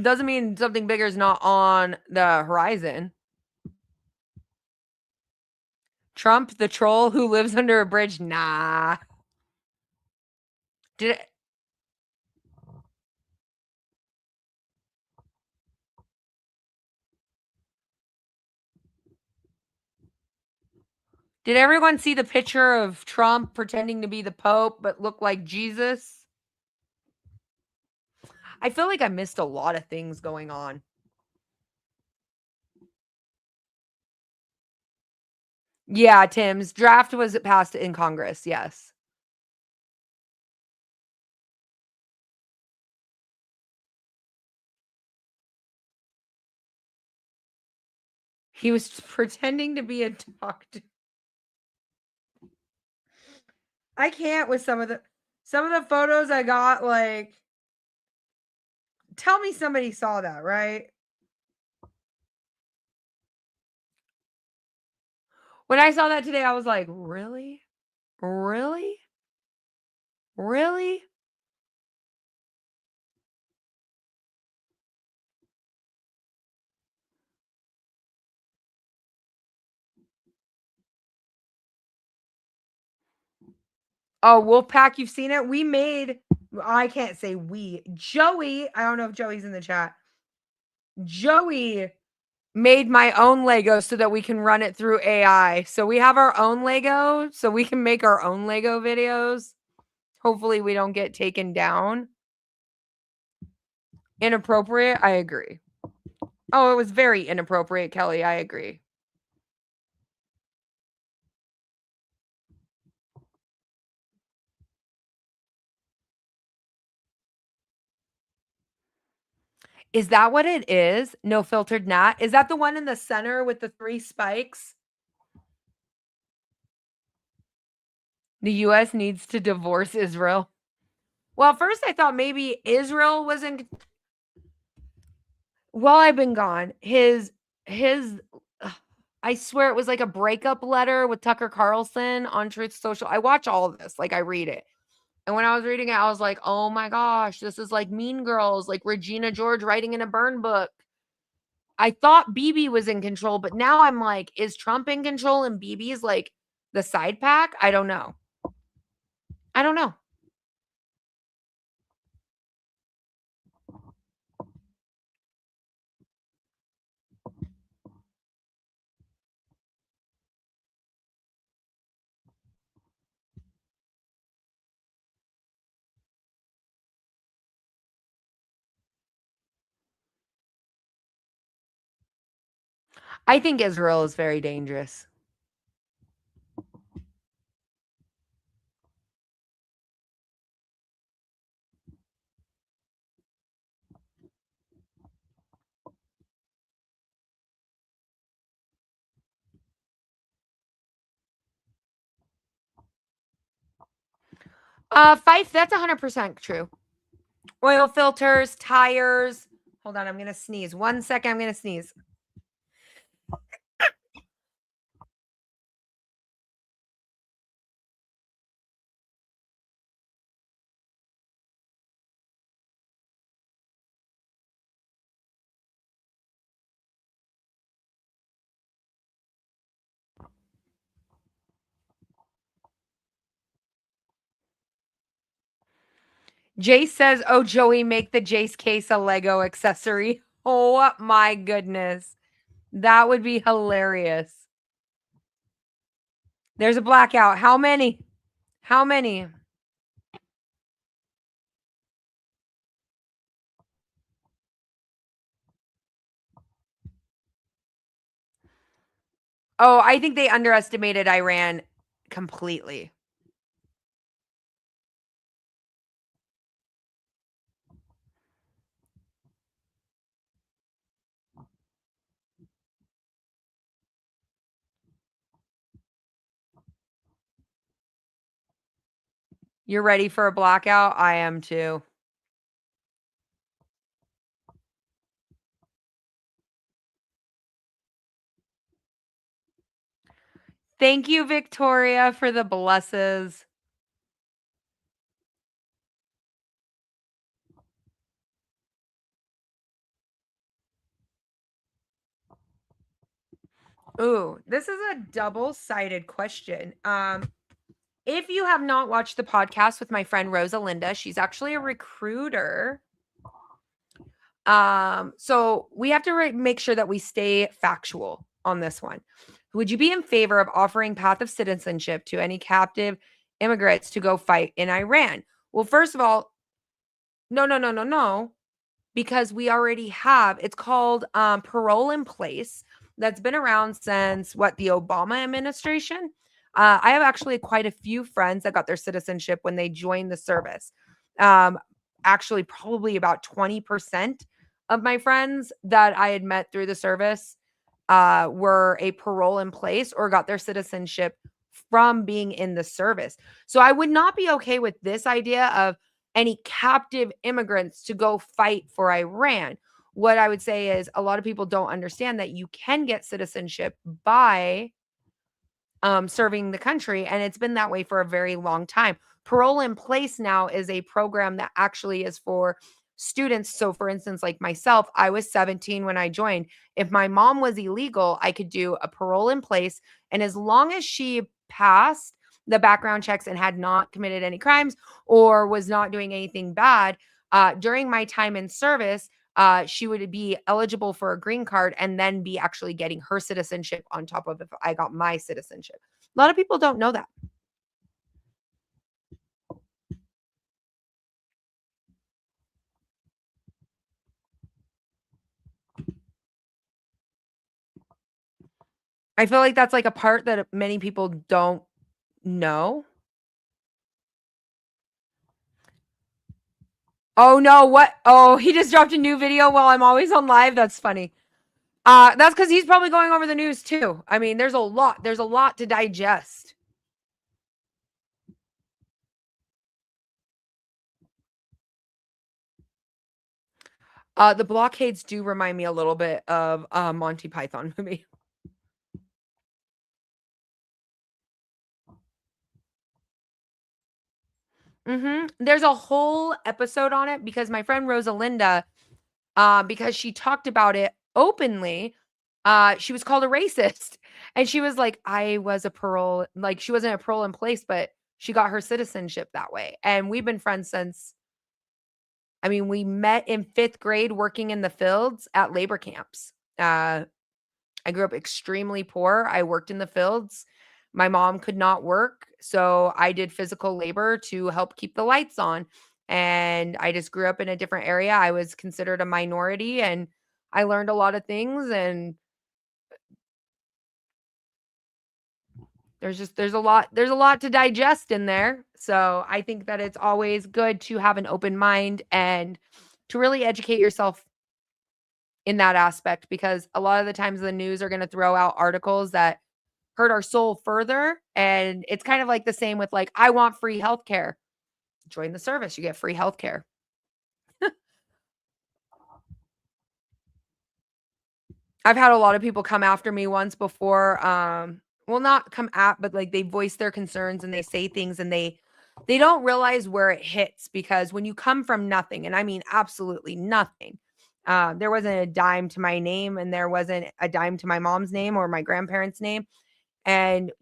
Speaker 2: Doesn't mean something bigger is not on the horizon. Trump, the troll who lives under a bridge? Nah. Did it, did everyone see the picture of Trump pretending to be the Pope but look like Jesus? I feel like I missed a lot of things going on. Yeah, Tim's draft was passed in Congress. Yes. He was pretending to be a doctor. I can't with some of the photos I got, like, tell me somebody saw that, right? When I saw that today, I was like, really? Really? Really? Oh, Wolfpack, you've seen it? We made, I can't say we, Joey, I don't know if Joey's in the chat. Joey made my own Lego so that we can run it through AI. So we have our own Lego, so we can make our own Lego videos. Hopefully we don't get taken down. Inappropriate, I agree. Oh, it was very inappropriate, Kelly. I agree. Is that what it is? No filtered Nat? Is that the one in the center with the 3 spikes? The US needs to divorce Israel. Well, first I thought maybe Israel was in. While I've been gone, his I swear it was like a breakup letter with Tucker Carlson on Truth Social. I watch all of this, like I read it. And when I was reading it, I was like, "Oh my gosh, this is like Mean Girls, like Regina George writing in a burn book." I thought Bibi was in control, but now I'm like, is Trump in control and Bibi's like the side pack? I don't know. I don't know. I think Israel is very dangerous. Fife, that's 100% true. Oil filters, tires. Hold on, I'm going to sneeze. 1 second, I'm going to sneeze. Jace says, "Oh, Joey, make the Jace case a Lego accessory." Oh my goodness. That would be hilarious. There's a blackout. How many? How many? Oh, I think they underestimated Iran completely. You're ready for a blackout? I am too. Thank you, Victoria, for the blesses. Ooh, this is a double-sided question. If you have not watched the podcast with my friend Rosalinda, she's actually a recruiter. So we have to make sure that we stay factual on this one. Would you be in favor of offering path of citizenship to any captive immigrants to go fight in Iran? Well, first of all, no, because we already have, it's called parole in place. That's been around since the Obama administration. I have actually quite a few friends that got their citizenship when they joined the service. Actually, probably about 20% of my friends that I had met through the service were a parole in place or got their citizenship from being in the service. So I would not be okay with this idea of any captive immigrants to go fight for Iran. What I would say is a lot of people don't understand that you can get citizenship by serving the country, and it's been that way for a very long time. Parole in place now is a program that actually is for students. So, for instance, like myself, I was 17 when I joined. If my mom was illegal, I could do a parole in place, and as long as she passed the background checks and had not committed any crimes or was not doing anything bad during my time in service, she would be eligible for a green card and then be actually getting her citizenship on top of if I got my citizenship. A lot of people don't know that. I feel like that's like a part that many people don't know. Oh no, what? Oh, he just dropped a new video while I'm always on live. That's funny. That's because he's probably going over the news too. I mean, there's a lot to digest. The blockades do remind me a little bit of a Monty Python movie. There's a whole episode on it because my friend Rosalinda, because she talked about it openly, she was called a racist. And she was like, I was a parole, like she wasn't a parole in place, but she got her citizenship that way. And we've been friends since, I mean, we met in 5th grade working in the fields at labor camps. I grew up extremely poor. I worked in the fields. My mom could not work, so I did physical labor to help keep the lights on. And I just grew up in a different area. I was considered a minority and I learned a lot of things, and there's a lot to digest in there. So I think that it's always good to have an open mind and to really educate yourself in that aspect, because a lot of the times the news are going to throw out articles that hurt our soul further. And it's kind of like the same with like, I want free healthcare. Join the service, you get free healthcare. I've had a lot of people come after me once before. Well, not come at, but like they voice their concerns and they say things and they don't realize where it hits, because when you come from nothing, and I mean absolutely nothing, there wasn't a dime to my name and there wasn't a dime to my mom's name or my grandparents' name. And,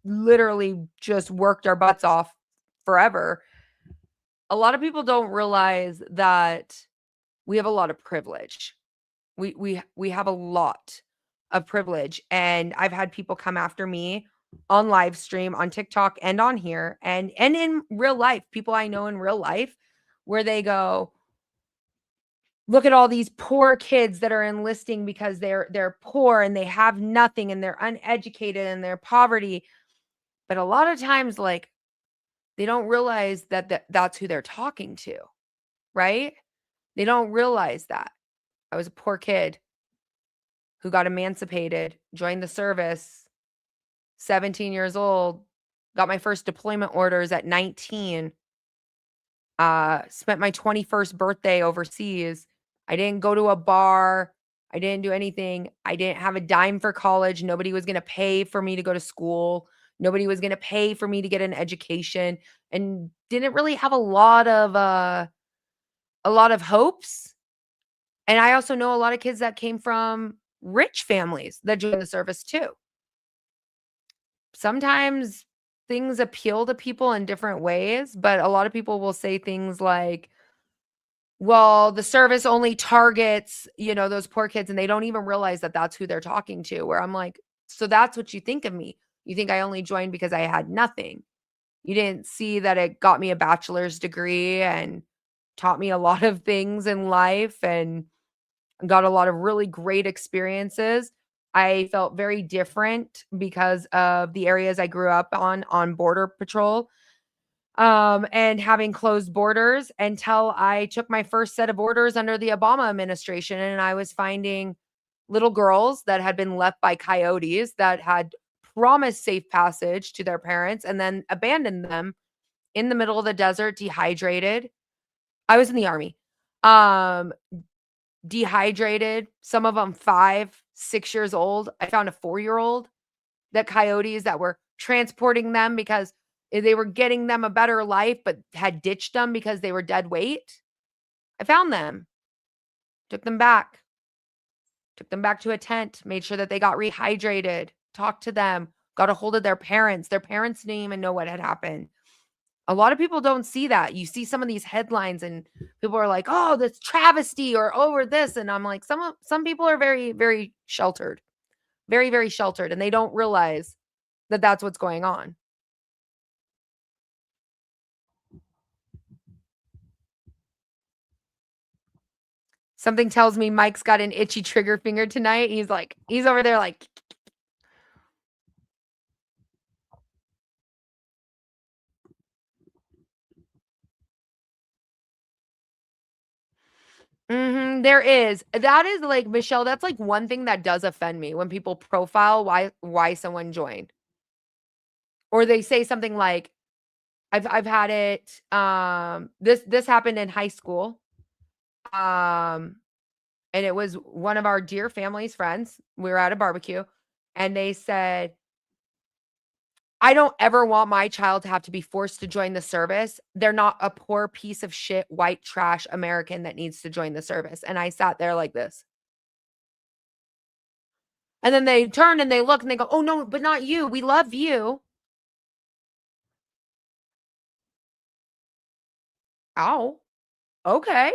Speaker 2: literally just worked our butts off forever. A lot of people don't realize that we have a lot of privilege. We have a lot of privilege, and I've had people come after me on live stream, on TikTok, and on here, and in real life, people I know in real life, where they go, look at all these poor kids that are enlisting because they're poor and they have nothing and they're uneducated and they're poverty. But a lot of times, like, they don't realize that's who they're talking to, right? They don't realize that. I was a poor kid who got emancipated, joined the service, 17 years old, got my first deployment orders at 19. Spent my 21st birthday overseas. I didn't go to a bar. I didn't do anything. I didn't have a dime for college. Nobody was going to pay for me to go to school. Nobody was going to pay for me to get an education, and didn't really have a lot of hopes. And I also know a lot of kids that came from rich families that joined the service too. Sometimes things appeal to people in different ways, but a lot of people will say things like, well, the service only targets, those poor kids, and they don't even realize that that's who they're talking to. Where I'm like, so that's what you think of me. You think I only joined because I had nothing. You didn't see that it got me a bachelor's degree and taught me a lot of things in life and got a lot of really great experiences. I felt very different because of the areas I grew up on border patrol, and having closed borders, until I took my first set of orders under the Obama administration. And I was finding little girls that had been left by coyotes that had promised safe passage to their parents and then abandoned them in the middle of the desert, dehydrated. I was in the army. Um, Dehydrated, some of them 5, 6 years old. I found a 4-year-old that coyotes that were transporting them because they were getting them a better life, but had ditched them because they were dead weight. I found them, took them back to a tent, made sure that they got rehydrated, talked to them, got a hold of their parents. Their parents didn't even know what had happened. A lot of people don't see that. You see some of these headlines and people are like, "Oh, this travesty," or over this. And I'm like, some people are very, very sheltered, very, very sheltered, and they don't realize that that's what's going on. Something tells me Mike's got an itchy trigger finger tonight. He's over there like, there is. That is like, Michelle, that's like one thing that does offend me when people profile why someone joined. Or they say something like, I've had it, this happened in high school. Um, and it was one of our dear family's friends. We were at a barbecue and they said, "I don't ever want my child to have to be forced to join the service. They're not a poor piece of shit, white trash American that needs to join the service." And I sat there like this. And then they turn and they look and they go, "Oh no, but not you. We love you." Oh, okay.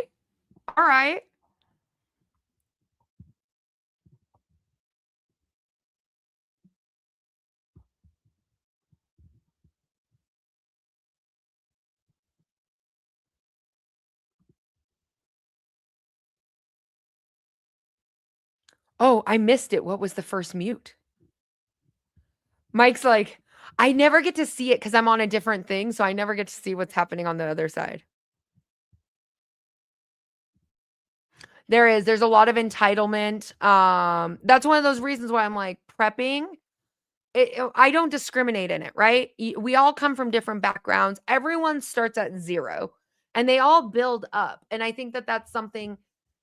Speaker 2: All right. Oh, I missed it. What was the first mute? Mike's like, I never get to see it because I'm on a different thing. So I never get to see what's happening on the other side. There's a lot of entitlement. That's one of those reasons why I'm like, prepping, I don't discriminate in it, right? We all come from different backgrounds. Everyone starts at 0 and they all build up. And I think that that's something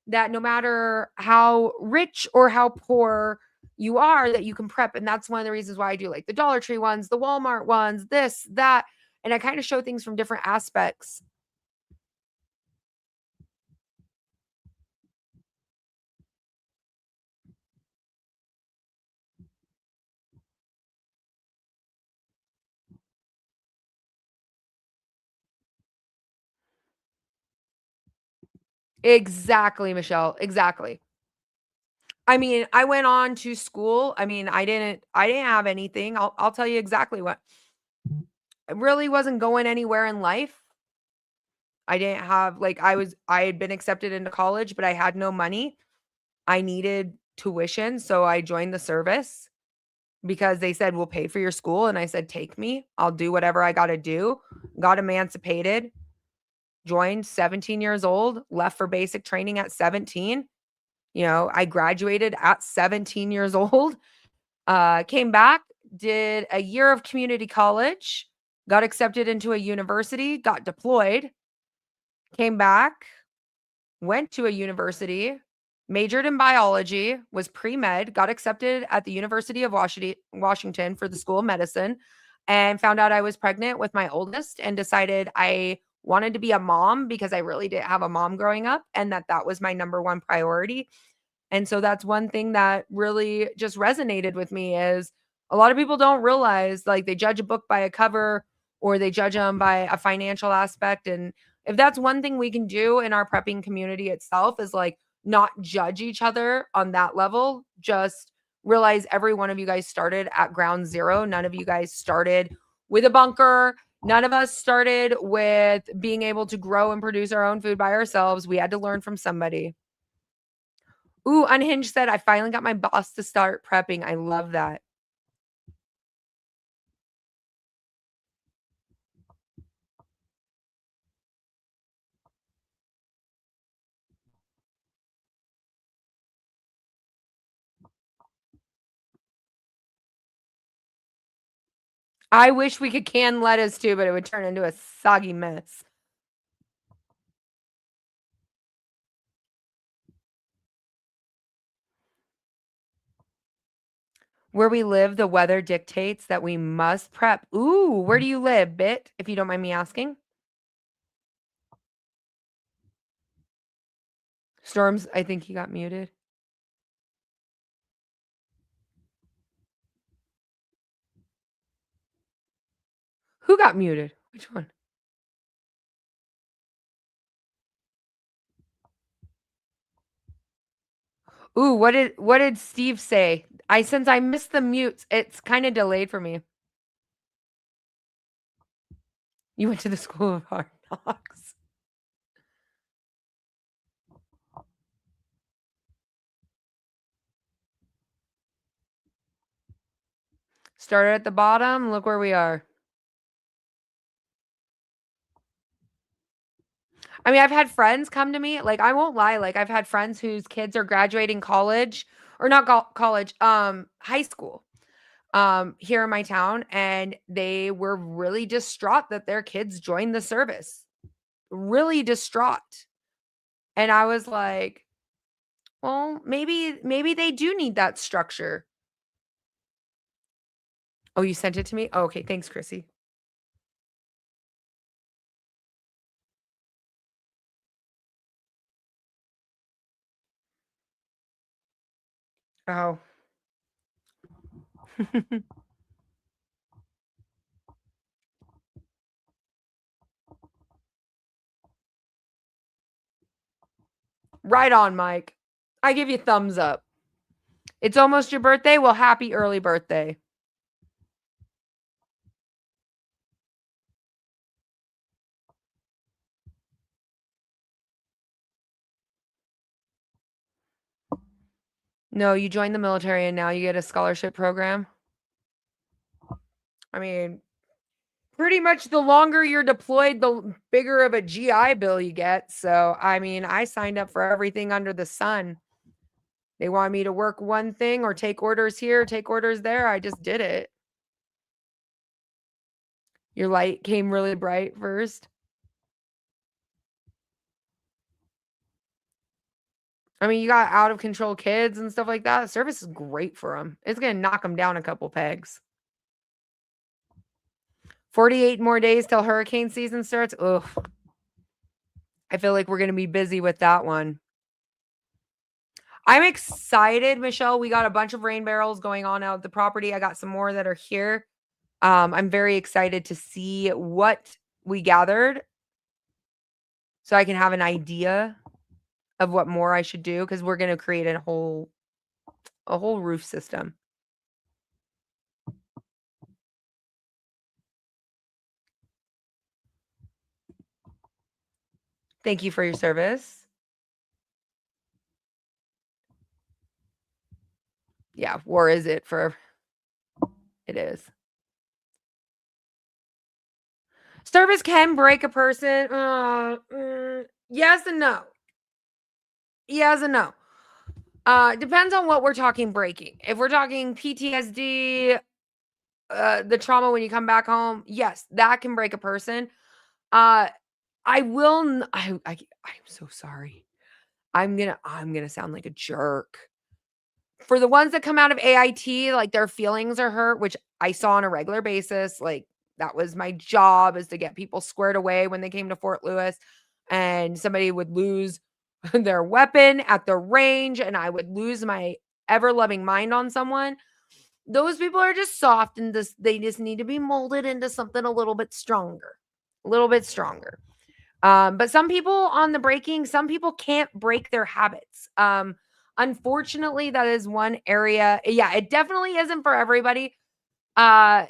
Speaker 2: that no matter how rich or how poor you are, that you can prep. And that's one of the reasons why I do like the Dollar Tree ones, the Walmart ones, this, that. And I kind of show things from different aspects. Exactly, Michelle. Exactly. I mean, I went on to school. I mean, I didn't have anything. I'll tell you exactly what. I really wasn't going anywhere in life. I didn't have like I had been accepted into college, but I had no money. I needed tuition, so I joined the service because they said, "We'll pay for your school." And I said, "Take me. I'll do whatever I got to do." Got emancipated, joined 17 years old, left for basic training at 17. I graduated at 17 years old. Came back, did a year of community college, got accepted into a university, got deployed, came back, went to a university, majored in biology, was pre-med, got accepted at the University of Washington for the School of Medicine, and found out I was pregnant with my oldest and decided I wanted to be a mom because I really didn't have a mom growing up and that was my number one priority. And so that's one thing that really just resonated with me is a lot of people don't realize like they judge a book by a cover or they judge them by a financial aspect. And if that's one thing we can do in our prepping community itself is like not judge each other on that level, just realize every one of you guys started at ground zero. None of you guys started with a bunker. None of us started with being able to grow and produce our own food by ourselves. We had to learn from somebody. Ooh, Unhinged said, I finally got my boss to start prepping. I love that. I wish we could can lettuce too, but it would turn into a soggy mess. Where we live, the weather dictates that we must prep. Ooh, where do you live, Bit, if you don't mind me asking? Storms, I think he got muted. Who got muted? Which one? Ooh, what did Steve say? Since I missed the mutes, it's kind of delayed for me. You went to the School of Hard Knocks. Started at the bottom. Look where we are. I mean, I've had friends come to me, like, I won't lie, like, I've had friends whose kids are graduating college or not college, high school, here in my town, and they were really distraught that their kids joined the service. Really distraught. And I was like, well, maybe they do need that structure. Oh, you sent it to me? Oh, okay, thanks, Chrissy. Oh. Right on, Mike. I give you thumbs up. It's almost your birthday. Well, happy early birthday. No, you joined the military and now you get a scholarship program. I mean, pretty much the longer you're deployed, the bigger of a GI Bill you get. So, I mean, I signed up for everything under the sun. They want me to work one thing or take orders here, take orders there. I just did it. Your light came really bright first. I mean, you got out of control kids and stuff like that. Service is great for them. It's going to knock them down a couple pegs. 48 more days till hurricane season starts. Ugh. I feel like we're going to be busy with that one. I'm excited, Michelle. We got a bunch of rain barrels going on out at the property. I got some more that are here. I'm very excited to see what we gathered so I can have an idea of what more I should do because we're going to create a whole roof system. Thank you for your service. Yeah, war is it for it is. Service can break a person. Yes and no. Yes and no. Depends on what we're talking breaking. If we're talking PTSD, the trauma when you come back home, yes, that can break a person. I will I'm so sorry. I'm gonna sound like a jerk. For the ones that come out of AIT, like, their feelings are hurt, which I saw on a regular basis, like, that was my job, is to get people squared away when they came to Fort Lewis, and somebody would lose their weapon at the range, and I would lose my ever-loving mind on someone. Those people are just soft and they just need to be molded into something a little bit stronger. A little bit stronger. But some people on the breaking, some people can't break their habits. Unfortunately, that is one area. Yeah, it definitely isn't for everybody. I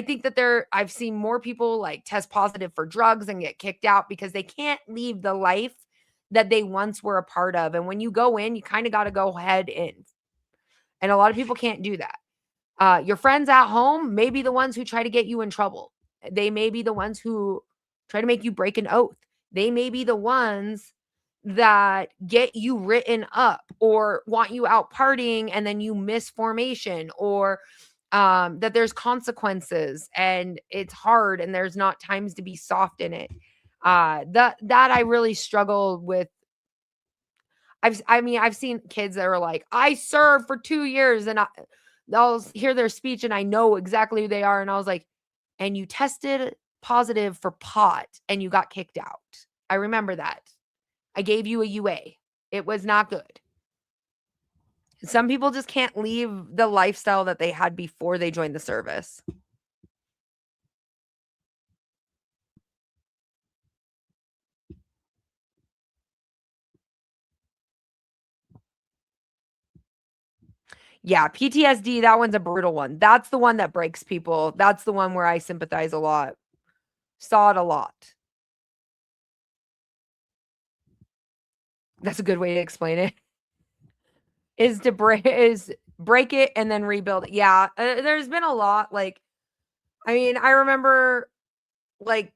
Speaker 2: think that I've seen more people like test positive for drugs and get kicked out because they can't leave the life that they once were a part of. And when you go in, you kind of got to go head in. And a lot of people can't do that. Your friends at home may be the ones who try to get you in trouble. They may be the ones who try to make you break an oath. They may be the ones that get you written up or want you out partying and then you miss formation, or that there's consequences and it's hard and there's not times to be soft in it. That I really struggled with. I've seen kids that are like, I served for 2 years, and I'll hear their speech and I know exactly who they are. And I was like, and you tested positive for pot and you got kicked out. I remember that. I gave you a UA. It was not good. Some people just can't leave the lifestyle that they had before they joined the service. Yeah, PTSD, that one's a brutal one. That's the one that breaks people. That's the one where I sympathize a lot. Saw it a lot. That's a good way to explain it. Is break it and then rebuild it. Yeah, there's been a lot. Like, I remember, like,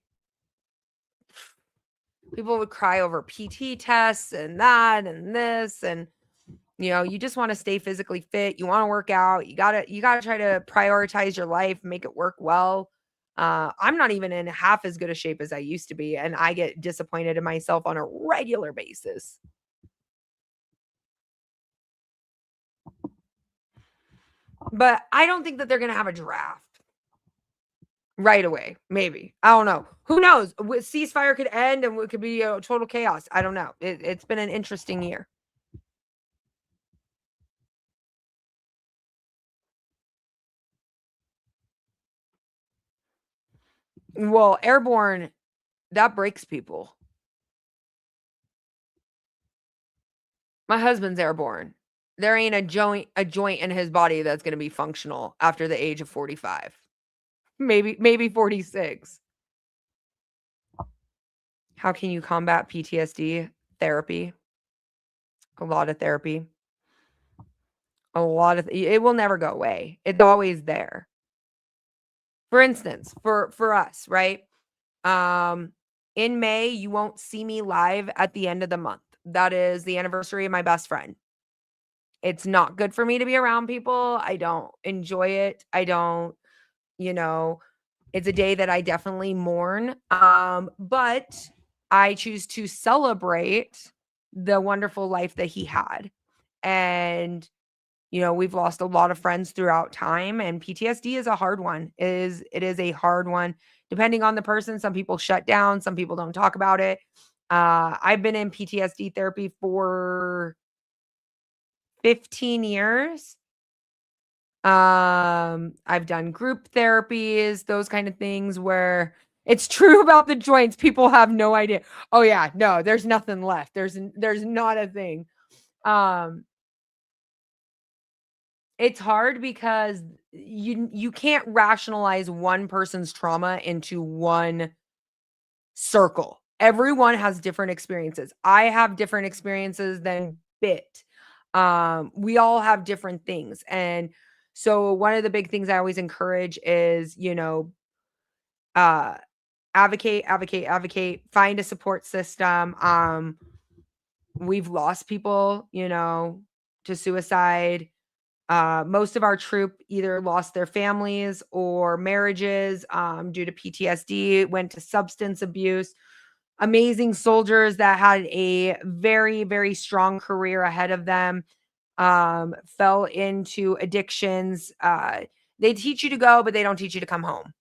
Speaker 2: people would cry over PT tests and that and this, and you just want to stay physically fit. You want to work out. You gotta try to prioritize your life, make it work well. I'm not even in half as good a shape as I used to be, and I get disappointed in myself on a regular basis. But I don't think that they're gonna have a draft right away. Maybe, I don't know. Who knows? Ceasefire could end, and it could be total chaos. I don't know. It's been an interesting year. Well, airborne, that breaks people. My husband's airborne. There ain't a joint in his body that's gonna be functional after the age of 45. Maybe 46. How can you combat PTSD? Therapy. A lot of therapy. It will never go away. It's always there. For instance, for us, right? In May, you won't see me live at the end of the month. That is the anniversary of my best friend. It's not good for me to be around people. I don't enjoy it. I don't, you know, it's a day that I definitely mourn. But I choose to celebrate the wonderful life that he had. And we've lost a lot of friends throughout time, and PTSD is a hard one. It is a hard one depending on the person. Some people shut down, some people don't talk about it. I've been in PTSD therapy for 15 years. I've done group therapies, those kind of things where it's true about the joints. People have no idea. Oh yeah, no, there's nothing left. There's not a thing. It's hard because you can't rationalize one person's trauma into one circle. Everyone has different experiences. I have different experiences than Bit. We all have different things. And so one of the big things I always encourage is, uh advocate, find a support system. We've lost people, to suicide. Most of our troop either lost their families or marriages due to PTSD, went to substance abuse. Amazing soldiers that had a very, very strong career ahead of them fell into addictions. They teach you to go, but they don't teach you to come home.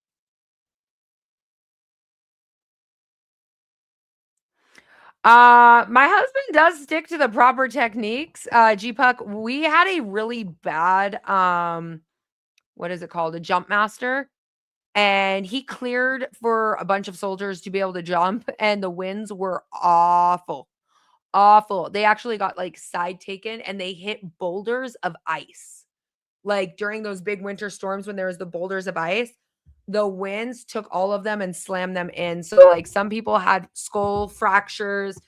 Speaker 2: My husband does stick to the proper techniques. GPUC, we had a really bad, what is it called? A jump master. And he cleared for a bunch of soldiers to be able to jump, and the winds were awful. Awful. They actually got like side taken and they hit boulders of ice. Like during those big winter storms when there was the boulders of ice, the winds took all of them and slammed them in. So like some people had skull fractures.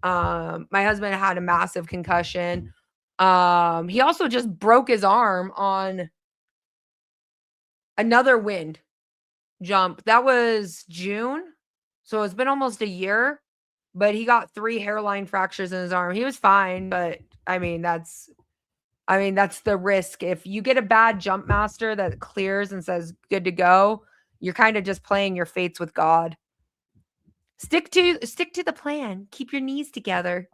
Speaker 2: My husband had a massive concussion. He also just broke his arm on another wind jump. That was June. So it's been almost a year, but he got 3 hairline fractures in his arm. He was fine, but I mean, that's the risk. If you get a bad jump master that clears and says good to go, you're kind of just playing your fates with God. Stick to the plan. Keep your knees together.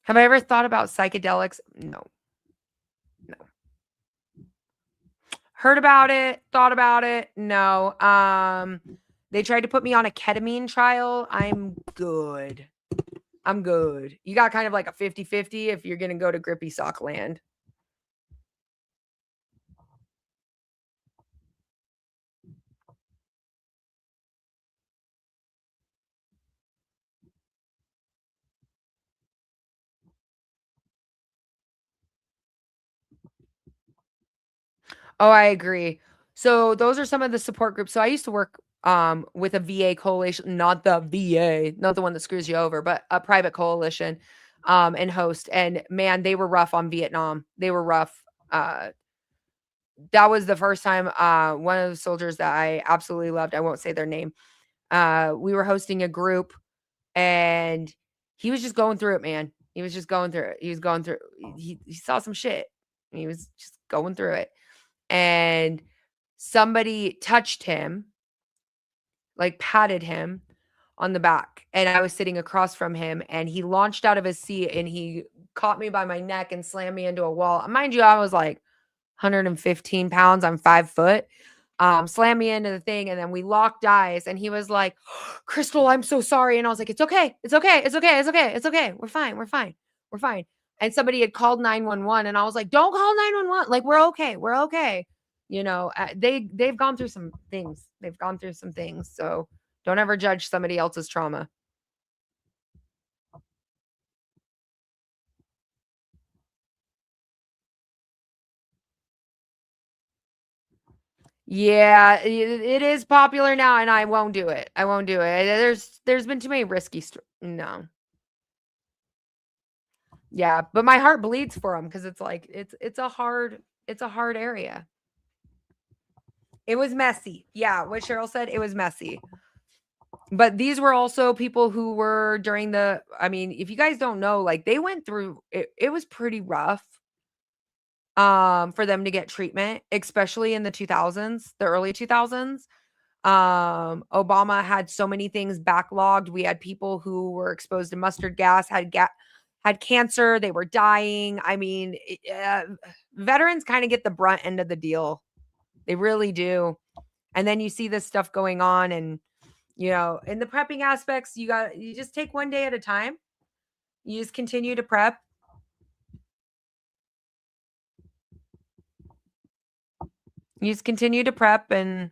Speaker 2: Have I ever thought about psychedelics? No. Heard about it, thought about it. No. They tried to put me on a ketamine trial. I'm good. You got kind of like a 50-50 if you're going to go to Grippy Sock Land. Oh, I agree. So those are some of the support groups. So I used to work with a VA coalition, not the VA, not the one that screws you over, but a private coalition and host. And man, they were rough on Vietnam. They were rough. That was the first time one of the soldiers that I absolutely loved, I won't say their name. We were hosting a group and he was just going through it, man. He was just going through it. He was going through he saw some shit. He was just going through it. And somebody touched him, like patted him on the back. And I was sitting across from him and he launched out of his seat and he caught me by my neck and slammed me into a wall. Mind you, I was like 115 pounds. I'm 5 foot. Slammed me into the thing. And then we locked eyes and he was like, Crystal, I'm so sorry. And I was like, it's okay. It's okay. It's okay. It's okay. It's okay. We're fine. We're fine. We're fine. And somebody had called 911 and I was like, don't call 911. Like, we're okay. We're okay. You know, they've gone through some things. They've gone through some things. So don't ever judge somebody else's trauma. Yeah, it is popular now, and I won't do it. I won't do it. There's been too many risky no. Yeah, but my heart bleeds for them because it's like it's a hard area. It was messy. Yeah, what Cheryl said, it was messy. But these were also people who were during the, I mean, if you guys don't know, like they went through it was pretty rough for them to get treatment, especially in the 2000s, the early 2000s. Obama had so many things backlogged. We had people who were exposed to mustard gas, had cancer, they were dying. I mean, veterans kind of get the brunt end of the deal. They really do. And then you see this stuff going on and you know, in the prepping aspects, you just take one day at a time. You just continue to prep. You just continue to prep and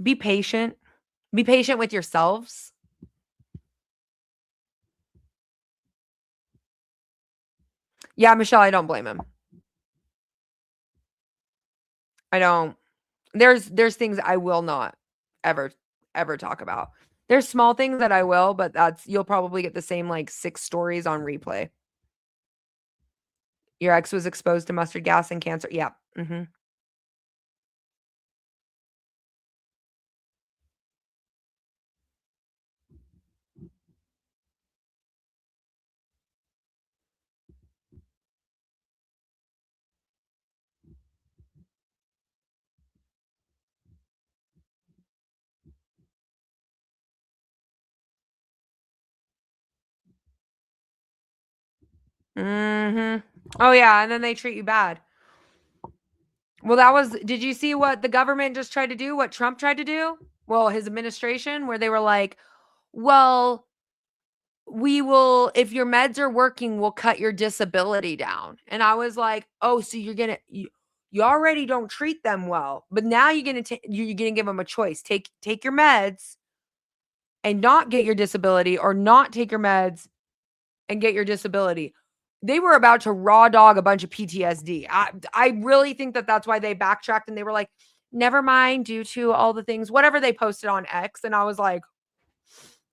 Speaker 2: be patient. Be patient with yourselves. Yeah, Michelle, I don't blame him. I don't. There's things I will not ever talk about. There's small things that I will, but you'll probably get the same like 6 stories on replay. Your ex was exposed to mustard gas and cancer. Yeah. Mm-hmm. Oh, yeah. And then they treat you bad. Well, did you see what the government just tried to do? What Trump tried to do? Well, his administration, where they were like, well, if your meds are working, we'll cut your disability down. And I was like, oh, so you already don't treat them well, but now you're going to give them a choice. Take your meds and not get your disability, or not take your meds and get your disability. They were about to raw dog a bunch of PTSD. I really think that's why they backtracked and they were like, never mind, due to all the things, whatever they posted on X. And I was like,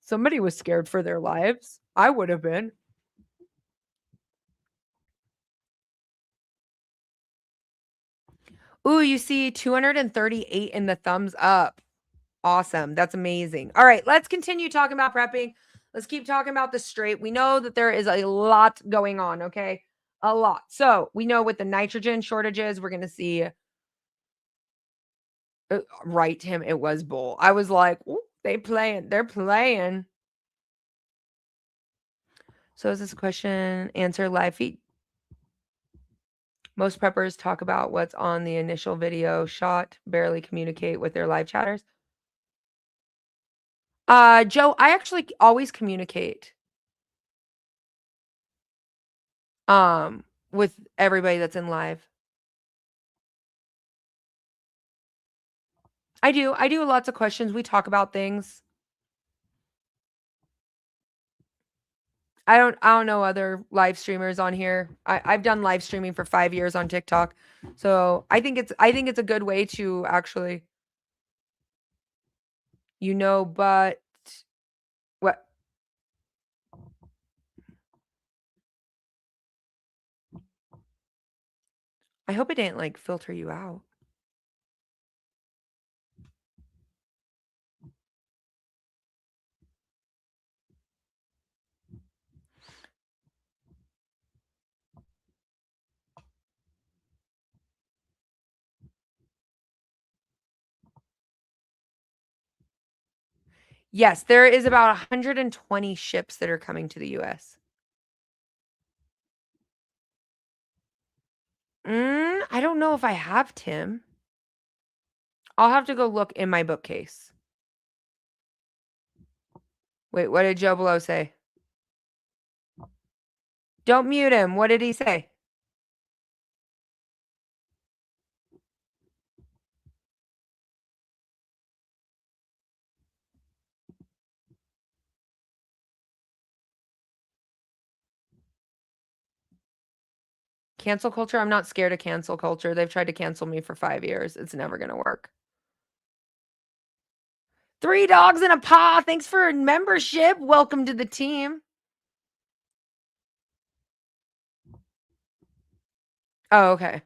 Speaker 2: somebody was scared for their lives. I would have been. Ooh, you see 238 in the thumbs up. Awesome. That's amazing. All right, let's continue talking about prepping. Let's keep talking about the straight. We know that there is a lot going on, okay? A lot. So we know with the nitrogen shortages, we're going to see, right, Tim, it was bull. I was like, ooh, they're playing. So is this a question, answer, live feed? Most preppers talk about what's on the initial video shot, barely communicate with their live chatters. Joe, I actually always communicate with everybody that's in live. I do lots of questions. We talk about things. I don't know other live streamers on here. I've done live streaming for 5 years on TikTok. So I think it's a good way to actually, but what? I hope it didn't like filter you out. Yes, there is about 120 ships that are coming to the US. I don't know if I have, Tim. I'll have to go look in my bookcase. Wait, what did Joe Blow say? Don't mute him. What did he say? Cancel culture? I'm not scared of cancel culture. They've tried to cancel me for 5 years. It's never going to work. 3 dogs and a paw. Thanks for membership. Welcome to the team. Oh, okay.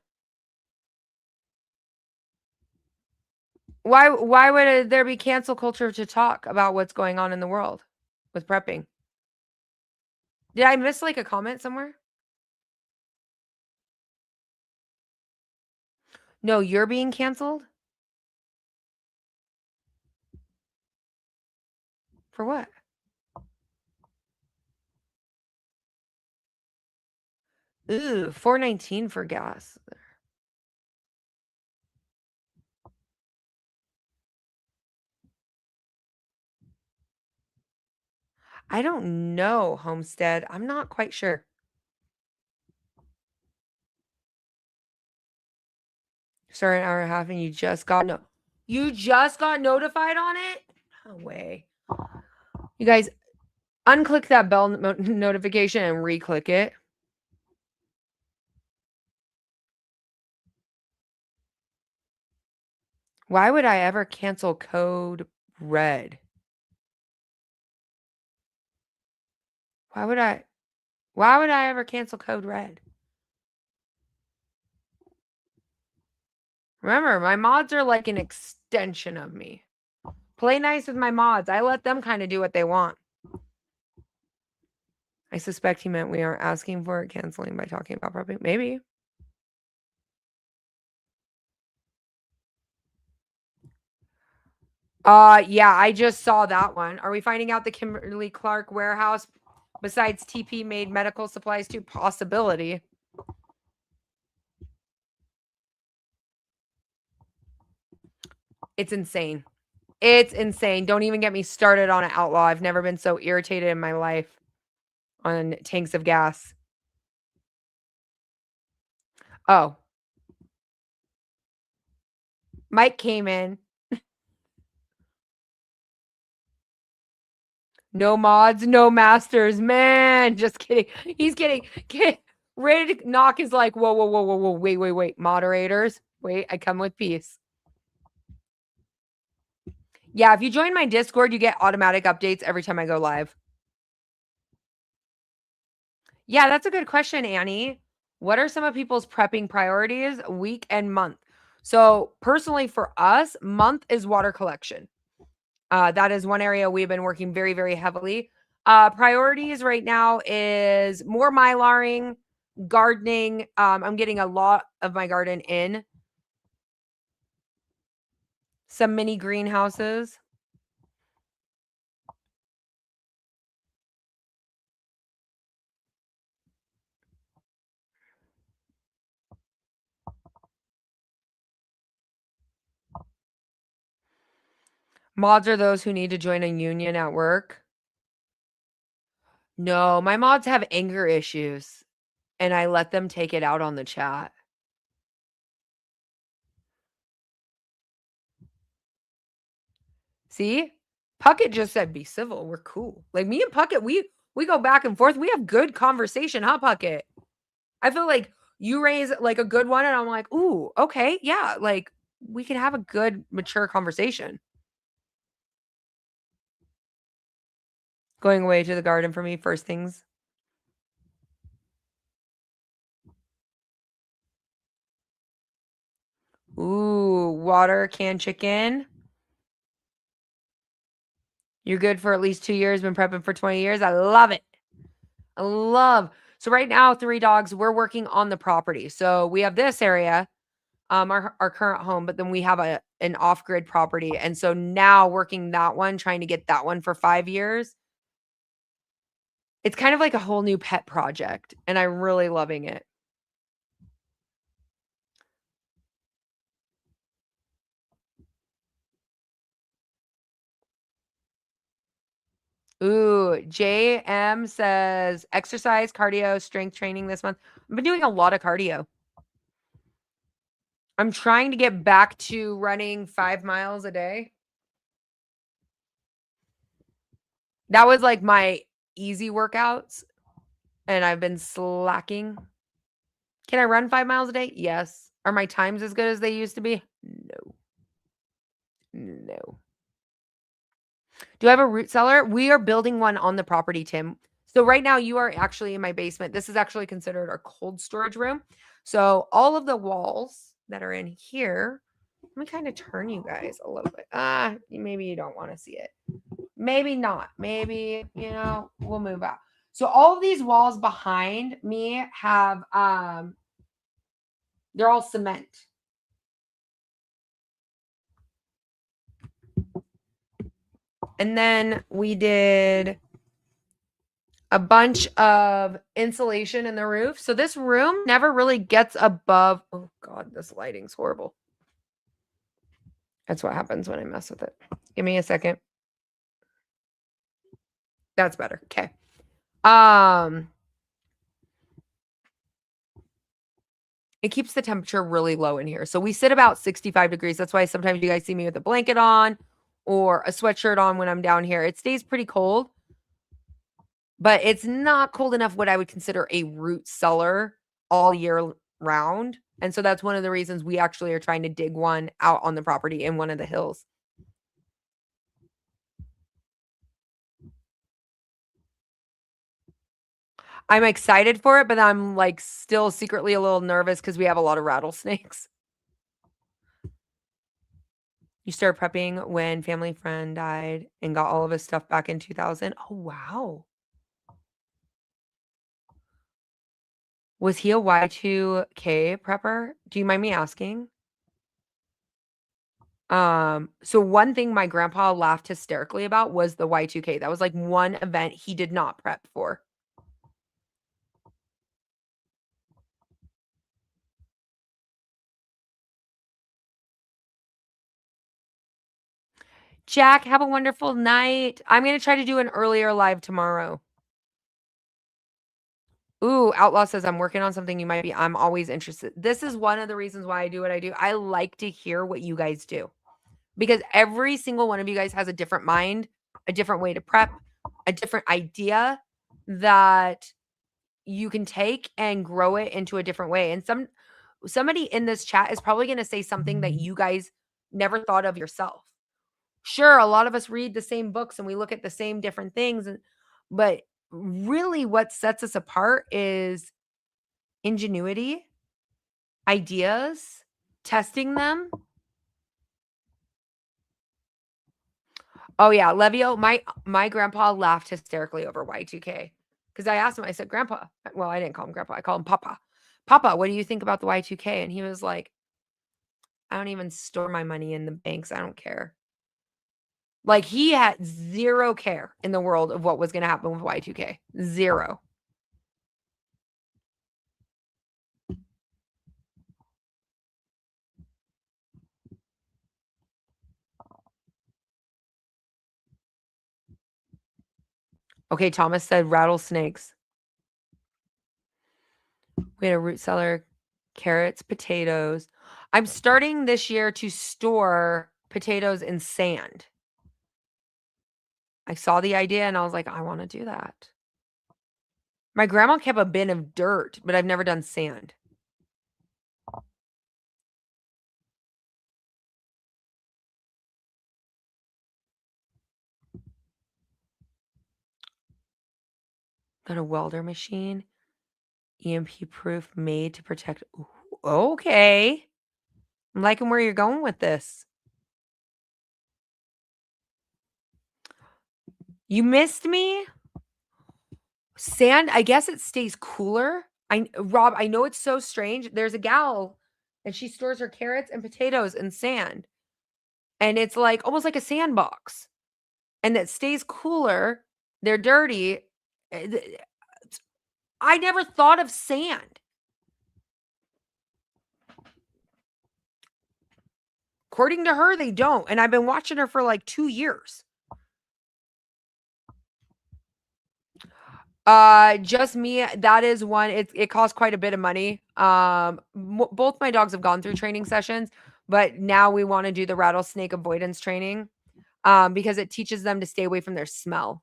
Speaker 2: Why would there be cancel culture to talk about what's going on in the world with prepping? Did I miss like a comment somewhere? No, you're being canceled? For what? Ooh, $4.19 for gas. I don't know, Homestead. I'm not quite sure. Sorry, an hour and a half, and you just got notified on it? No way. You guys, unclick that bell notification and re-click it. Why would I ever cancel code red? Why would I ever cancel code red? Remember, my mods are like an extension of me. Play nice with my mods. I let them kind of do what they want. I suspect he meant we aren't asking for it, canceling by talking about prepping. Maybe. Yeah, I just saw that one. Are we finding out the Kimberly Clark warehouse Besides TP made medical supplies too? Possibility. It's insane. It's insane. Don't even get me started on an outlaw. I've never been so irritated in my life on tanks of gas. Oh. Mike came in. No mods, no masters. Man, just kidding. He's kidding. Ready to knock is like, whoa, whoa, whoa, whoa, whoa. Wait. Moderators. Wait, I come with peace. Yeah, if you join my Discord, you get automatic updates every time I go live. Yeah, that's a good question, Annie. What are some of people's prepping priorities, week and month? So, personally, for us, month is water collection. That is one area we've been working very, very heavily. Priorities right now is more mylaring, gardening. I'm getting a lot of my garden in. Some mini greenhouses. Mods are those who need to join a union at work. No, my mods have anger issues, and I let them take it out on the chat. See? Puckett just said, be civil. We're cool. Like, me and Puckett, we go back and forth. We have good conversation, huh, Puckett? I feel like you raise, like, a good one, and I'm like, ooh, okay, yeah, like, we can have a good, mature conversation. Going away to the garden for me, first things. Ooh, water, canned chicken. You're good for at least 2 years, been prepping for 20 years. I love it. I love. So right now, 3 dogs, we're working on the property. So we have this area, our current home, but then we have an off-grid property. And so now working that one, trying to get that one for 5 years. It's kind of like a whole new pet project, and I'm really loving it. Ooh, JM says exercise, cardio, strength training this month. I've been doing a lot of cardio. I'm trying to get back to running 5 miles a day. That was like my easy workouts, and I've been slacking. Can I run 5 miles a day? Yes. Are my times as good as they used to be? No. No. Do I have a root cellar? We are building one on the property, Tim. So right now you are actually in my basement. This is actually considered our cold storage room. So all of the walls that are in here, let me kind of turn you guys a little bit. Maybe you don't want to see it. Maybe not. Maybe, we'll move out. So all of these walls behind me have, they're all cement. And then we did a bunch of insulation in the roof. So this room never really gets above. Oh God, this lighting's horrible. That's what happens when I mess with it. Give me a second. That's better. Okay. It keeps the temperature really low in here. So we sit about 65 degrees. That's why sometimes you guys see me with a blanket on or a sweatshirt on when I'm down here. It stays pretty cold, but it's not cold enough what I would consider a root cellar all year round. And so that's one of the reasons we actually are trying to dig one out on the property in one of the hills. I'm excited for it, but I'm like still secretly a little nervous because we have a lot of rattlesnakes. You started prepping when family friend died and got all of his stuff back in 2000. Oh, wow. Was he a Y2K prepper? Do you mind me asking? So one thing my grandpa laughed hysterically about was the Y2K. That was like one event he did not prep for. Jack, have a wonderful night. I'm going to try to do an earlier live tomorrow. Ooh, Outlaw says, I'm working on something you might be. I'm always interested. This is one of the reasons why I do what I do. I like to hear what you guys do because every single one of you guys has a different mind, a different way to prep, a different idea that you can take and grow it into a different way. And somebody in this chat is probably going to say something that you guys never thought of yourself. Sure, a lot of us read the same books and we look at the same different things, but really what sets us apart is ingenuity, ideas, testing them. Oh yeah, Levio, my grandpa laughed hysterically over Y2K because I asked him, I said, Grandpa, well, I didn't call him Grandpa, I called him Papa. Papa, what do you think about the Y2K? And he was like, I don't even store my money in the banks. I don't care. Like he had zero care in the world of what was going to happen with Y2K. Zero. Okay, Thomas said rattlesnakes. We had a root cellar, carrots, potatoes. I'm starting this year to store potatoes in sand. I saw the idea and I was like, I want to do that. My grandma kept a bin of dirt, but I've never done sand. Got a welder machine. EMP proof made to protect. Ooh, okay. I'm liking where you're going with this. You missed me? Sand, I guess it stays cooler. Rob, I know it's so strange. There's a gal and she stores her carrots and potatoes in sand. And it's like almost like a sandbox. And it stays cooler. They're dirty. I never thought of sand. According to her, they don't. And I've been watching her for like 2 years. Just me. That is one. It costs quite a bit of money. Both my dogs have gone through training sessions, but now we want to do the rattlesnake avoidance training, because it teaches them to stay away from their smell.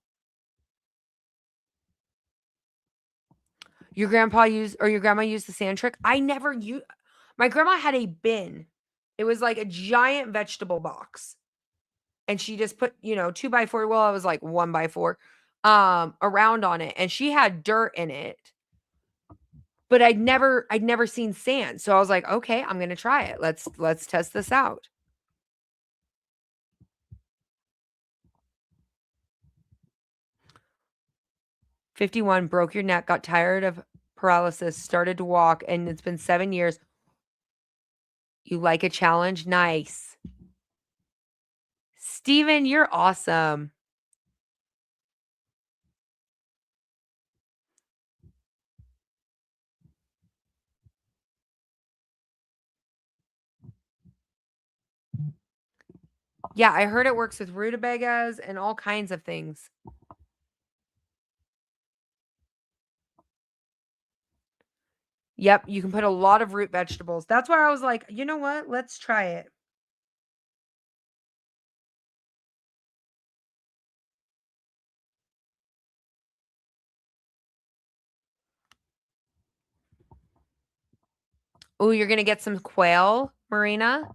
Speaker 2: Your grandma used the sand trick. I never used. My grandma had a bin. It was like a giant vegetable box, and she just put 2x4. Well, I was like 1x4, around on it, and she had dirt in it. But I'd never seen sand. So I was like, okay, I'm gonna try it. Let's test this out. "51, broke your neck, got tired of paralysis, started to walk, and it's been 7 years. You like a challenge? Nice. Steven, you're awesome. Yeah, I heard it works with rutabagas and all kinds of things. Yep, you can put a lot of root vegetables. That's why I was like, you know what? Let's try it. Oh, you're gonna get some quail, Marina?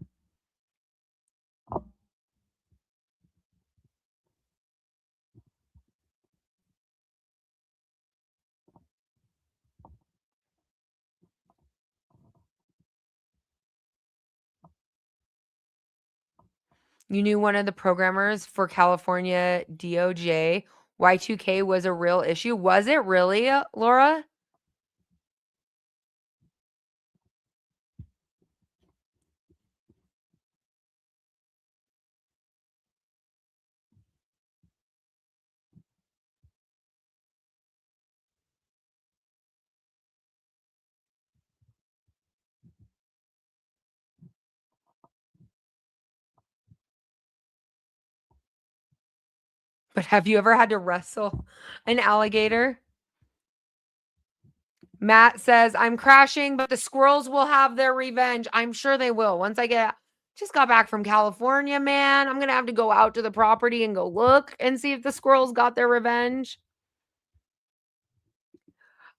Speaker 2: You knew one of the programmers for California DOJ. Y2K was a real issue. Was it really, Laura? But have you ever had to wrestle an alligator? Matt says, I'm crashing, but the squirrels will have their revenge. I'm sure they will. Once I just got back from California, man. I'm going to have to go out to the property and go look and see if the squirrels got their revenge.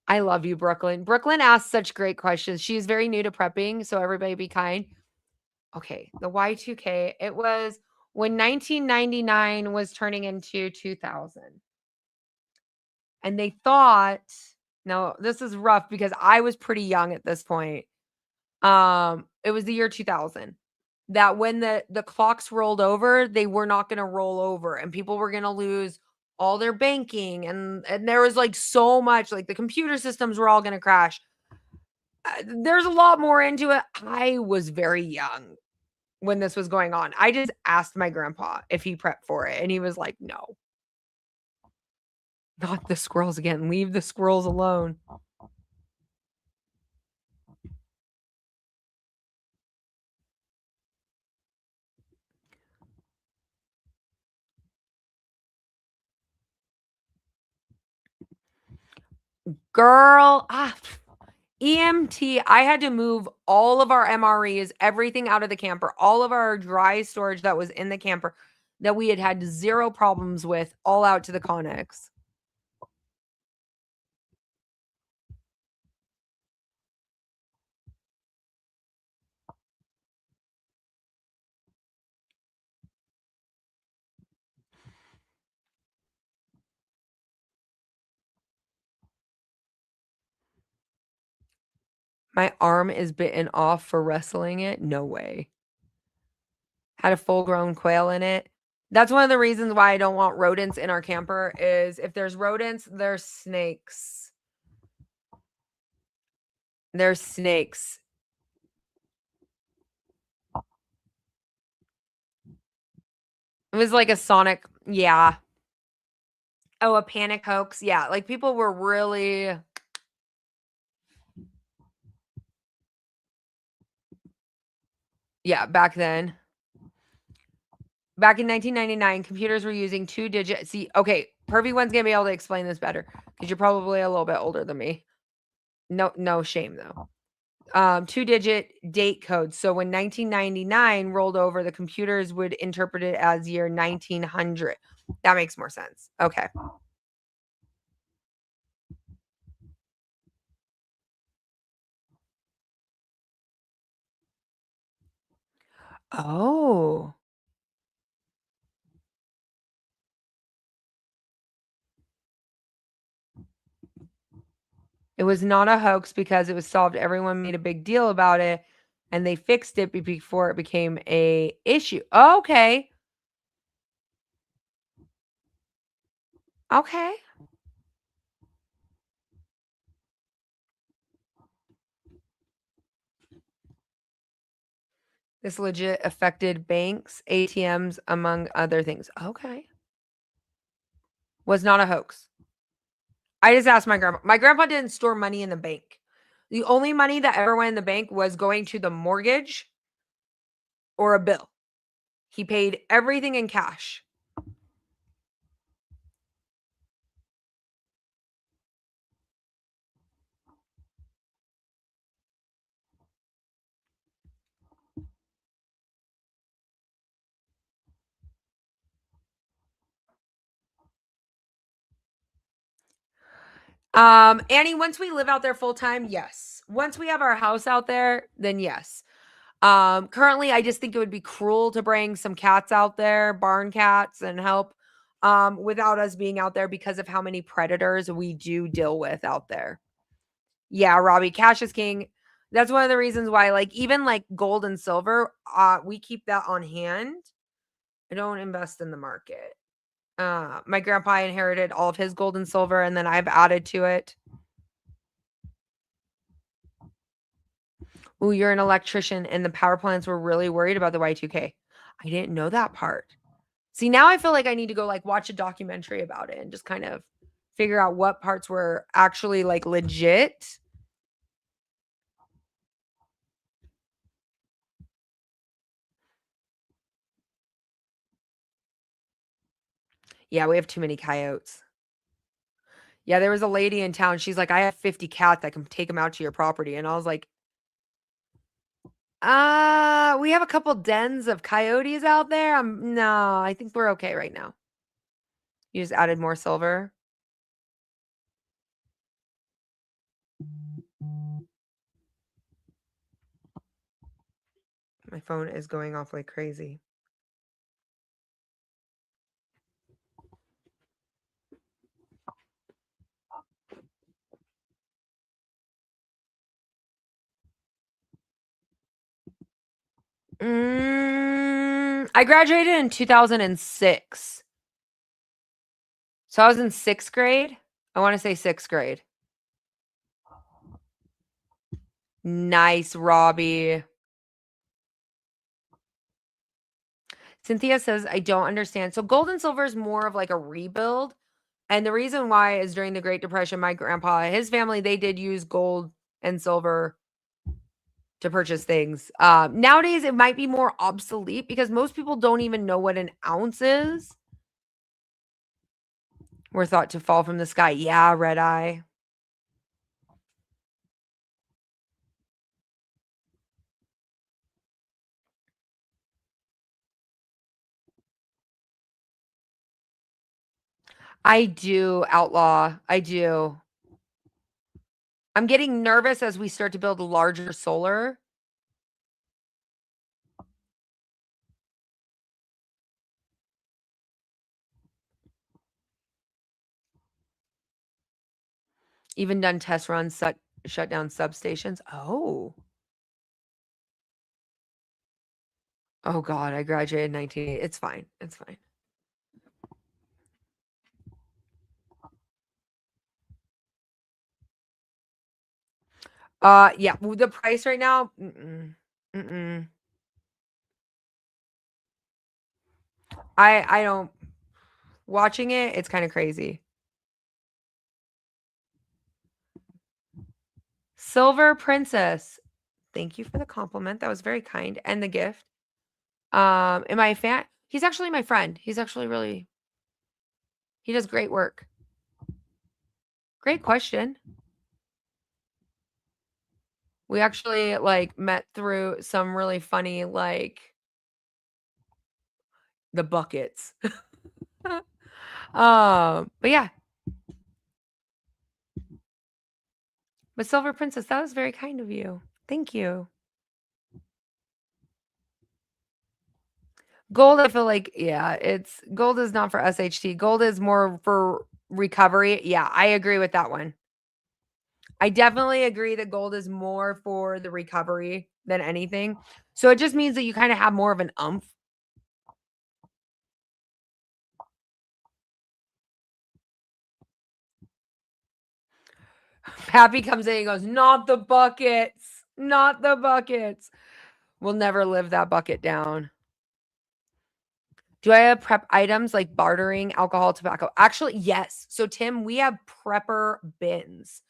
Speaker 2: I love you, Brooklyn. Brooklyn asks such great questions. She's very new to prepping, so everybody be kind. Okay, the Y2K, it was when 1999 was turning into 2000. And they thought, now this is rough because I was pretty young at this point. It was the year 2000 that when the clocks rolled over, they were not going to roll over and people were going to lose all their banking and there was like so much, like the computer systems were all going to crash. There's a lot more into it. I was very young when this was going on. I just asked my grandpa if he prepped for it and he was like, no. Not the squirrels again. Leave the squirrels alone. Girl, EMT, I had to move all of our MREs, everything out of the camper, all of our dry storage that was in the camper that we had zero problems with, all out to the Connex. My arm is bitten off for wrestling it. No way. Had a full-grown quail in it. That's one of the reasons why I don't want rodents in our camper is if there's rodents, there's snakes. There's snakes. It was like a Sonic, yeah. Oh, a panic hoax. Yeah, like people were really yeah, back then. Back in 1999, computers were using 2-digit. See, okay, Pervy one's gonna be able to explain this better because you're probably a little bit older than me. No shame though. 2-digit date codes. So when 1999 rolled over, the computers would interpret it as year 1900. That makes more sense. Okay. Oh. It was not a hoax because it was solved. Everyone made a big deal about it and they fixed it before it became a issue. Okay. Okay. This legit affected banks, ATMs, among other things. Okay. Was not a hoax. I just asked my grandpa. My grandpa didn't store money in the bank. The only money that ever went in the bank was going to the mortgage or a bill. He paid everything in cash. Annie, once we live out there full time, yes. Once we have our house out there, then yes. Currently I just think it would be cruel to bring some cats out there, barn cats, and help without us being out there because of how many predators we do deal with out there. Yeah, Robbie, cash is king. That's one of the reasons why, like, even like gold and silver, we keep that on hand. I don't invest in the market. My grandpa inherited all of his gold and silver, and then I've added to it. Ooh, you're an electrician, and the power plants were really worried about the Y2K. I didn't know that part. See, now I feel like I need to go like watch a documentary about it and just kind of figure out what parts were actually like legit. Yeah, we have too many coyotes. Yeah, there was a lady in town. She's like, I have 50 cats. I can take them out to your property. And I was like, we have a couple dens of coyotes out there. No, I think we're okay right now. You just added more silver. My phone is going off like crazy. I graduated in 2006. So I was in 6th grade. I want to say 6th grade. Nice, Robbie. Cynthia says, I don't understand. So gold and silver is more of like a rebuild. And the reason why is during the Great Depression, my grandpa, his family, they did use gold and silver to purchase things. Nowadays, it might be more obsolete because most people don't even know what an ounce is. We're thought to fall from the sky. Yeah, red eye. I do, outlaw. I do. I'm getting nervous as we start to build larger solar. Even done test runs, shut down substations. Oh. Oh God, I graduated in 1980. It's fine. It's fine. Yeah, the price right now, I don't, watching it, it's kind of crazy. Silver Princess. Thank you for the compliment. That was very kind. And the gift. Am I a fan? He's actually my friend. He's actually he does great work. Great question. We actually like met through some really funny, like the buckets. But yeah. But Silver Princess, that was very kind of you. Thank you. Gold, I feel like, yeah, gold is not for SHT. Gold is more for recovery. Yeah, I agree with that one. I definitely agree that gold is more for the recovery than anything. So it just means that you kind of have more of an umph. Pappy comes in and goes, not the buckets, not the buckets. We'll never live that bucket down. Do I have prep items like bartering, alcohol, tobacco? Actually, yes. So Tim, we have prepper bins.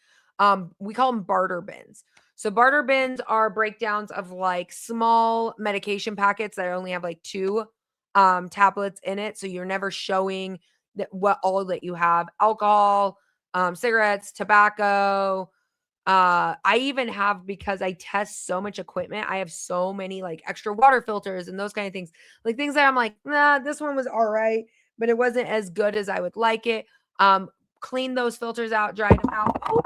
Speaker 2: We call them barter bins. So barter bins are breakdowns of like small medication packets that only have like 2 tablets in it. So you're never showing what all that you have: alcohol, cigarettes, tobacco. I even have, because I test so much equipment, I have so many like extra water filters and those kind of things. Like things that I'm like, nah, this one was all right, but it wasn't as good as I would like it. Clean those filters out, dry them out. Oh,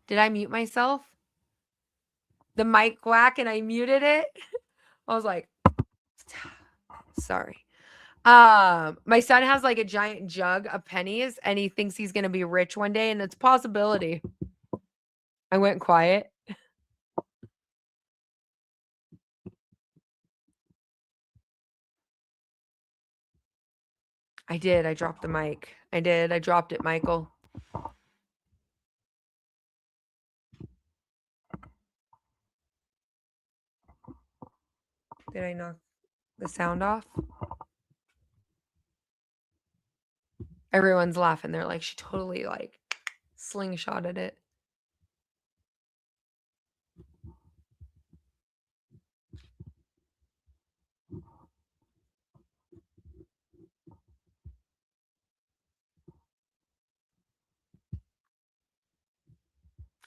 Speaker 2: did I mute myself? The mic whack and I muted it. I was like, sorry. My son has like a giant jug of pennies and he thinks he's gonna be rich one day, and it's a possibility. I went quiet. I did. I dropped the mic. I did. I dropped it, Michael. Did I knock the sound off? Everyone's laughing. They're like, she totally like slingshotted it.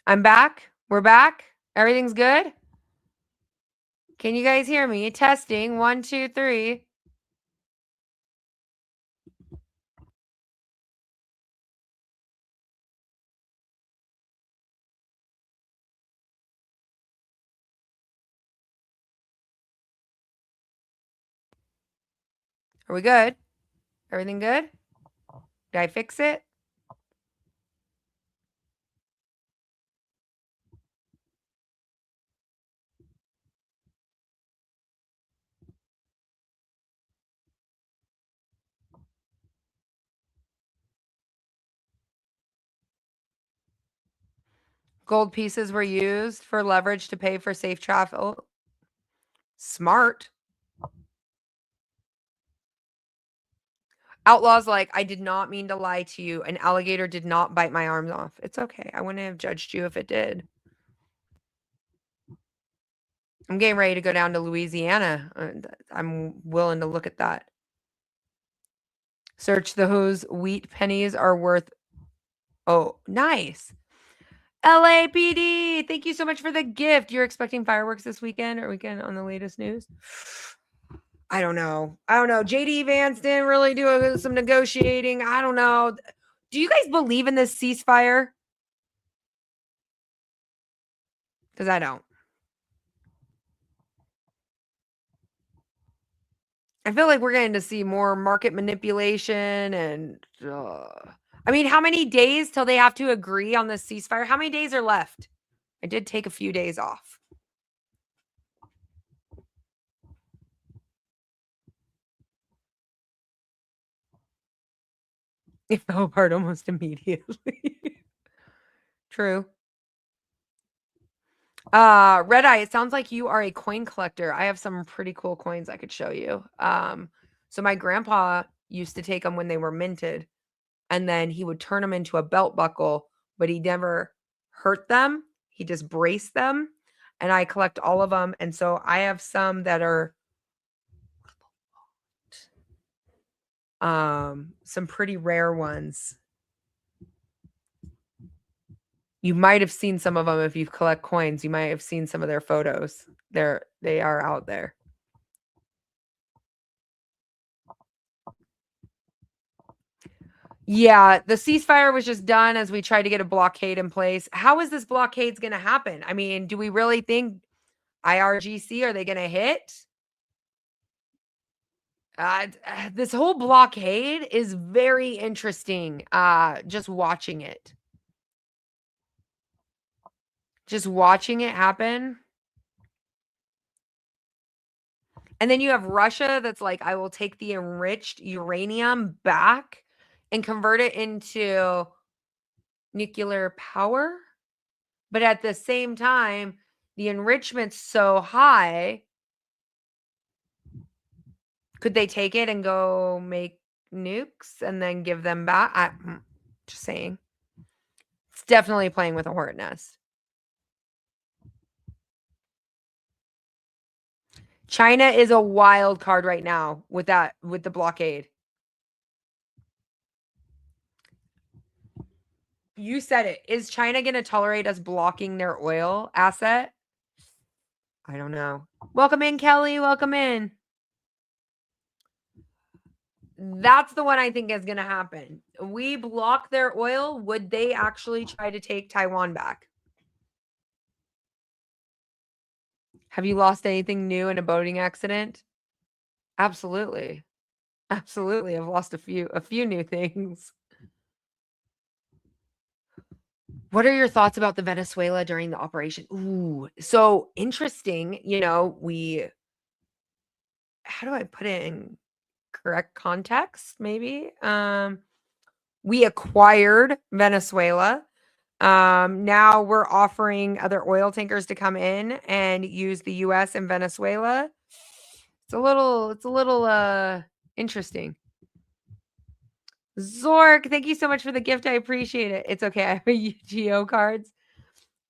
Speaker 2: I'm back. We're back. Everything's good. Can you guys hear me? Testing. 1, 2, 3. Are we good? Everything good? Did I fix it? Gold pieces were used for leverage to pay for safe travel. Smart. Outlaw's like, I did not mean to lie to you. An alligator did not bite my arms off. It's okay. I wouldn't have judged you if it did. I'm getting ready to go down to Louisiana. I'm willing to look at that. Search those wheat pennies are worth. Oh, nice. LAPD, thank you so much for the gift. You're expecting fireworks this weekend or weekend on the latest news? I don't know. JD Vance didn't really do some negotiating. I don't know. Do you guys believe in this ceasefire? Because I don't. I feel like we're going to see more market manipulation and I mean, how many days till they have to agree on the ceasefire? How many days are left? I did take a few days off. It fell apart almost immediately. True. Red Eye, it sounds like you are a coin collector. I have some pretty cool coins I could show you. So my grandpa used to take them when they were minted, and then he would turn them into a belt buckle, but he never hurt them. He just braced them, and I collect all of them. And so I have some that are some pretty rare ones. You might have seen some of them if you collect coins. You might have seen some of their photos. They are out there. Yeah, the ceasefire was just done as we tried to get a blockade in place. How is this blockade going to happen? I mean, do we really think IRGC, are they going to hit? This whole blockade is very interesting. Just watching it. Just watching it happen. And then you have Russia that's like, I will take the enriched uranium back and convert it into nuclear power. But at the same time, the enrichment's so high. Could they take it and go make nukes and then give them back? I'm just saying. It's definitely playing with a hornet nest. China is a wild card right now with the blockade. You said it. Is China going to tolerate us blocking their oil asset? I don't know. Welcome in, Kelly. Welcome in. That's the one I think is going to happen. We block their oil. Would they actually try to take Taiwan back? Have you lost anything new in a boating accident? Absolutely. Absolutely. I've lost a few new things. What are your thoughts about the Venezuela during the operation? Ooh, so interesting. How do I put it in correct context? Maybe. We acquired Venezuela. Now we're offering other oil tankers to come in and use the US and Venezuela. It's a little interesting. Zork, thank you so much for the gift. I appreciate it. It's okay. I have a Yu-Gi-Oh cards.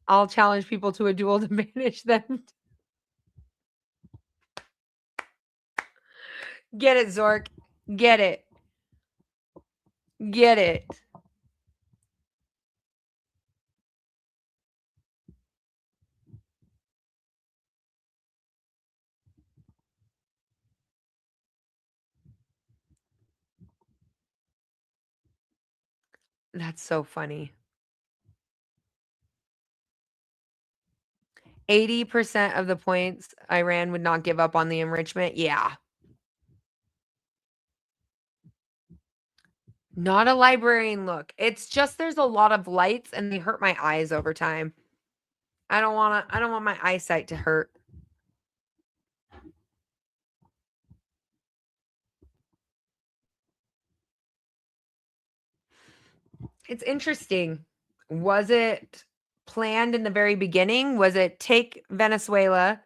Speaker 2: I'll challenge people to a duel to manage them. Get it, Zork. Get it. Get it. That's so funny. 80% of the points Iran would not give up on the enrichment. Yeah. Not a librarian look. It's just there's a lot of lights and they hurt my eyes over time. I don't want my eyesight to hurt. It's interesting. Was it planned in the very beginning? Was it take Venezuela,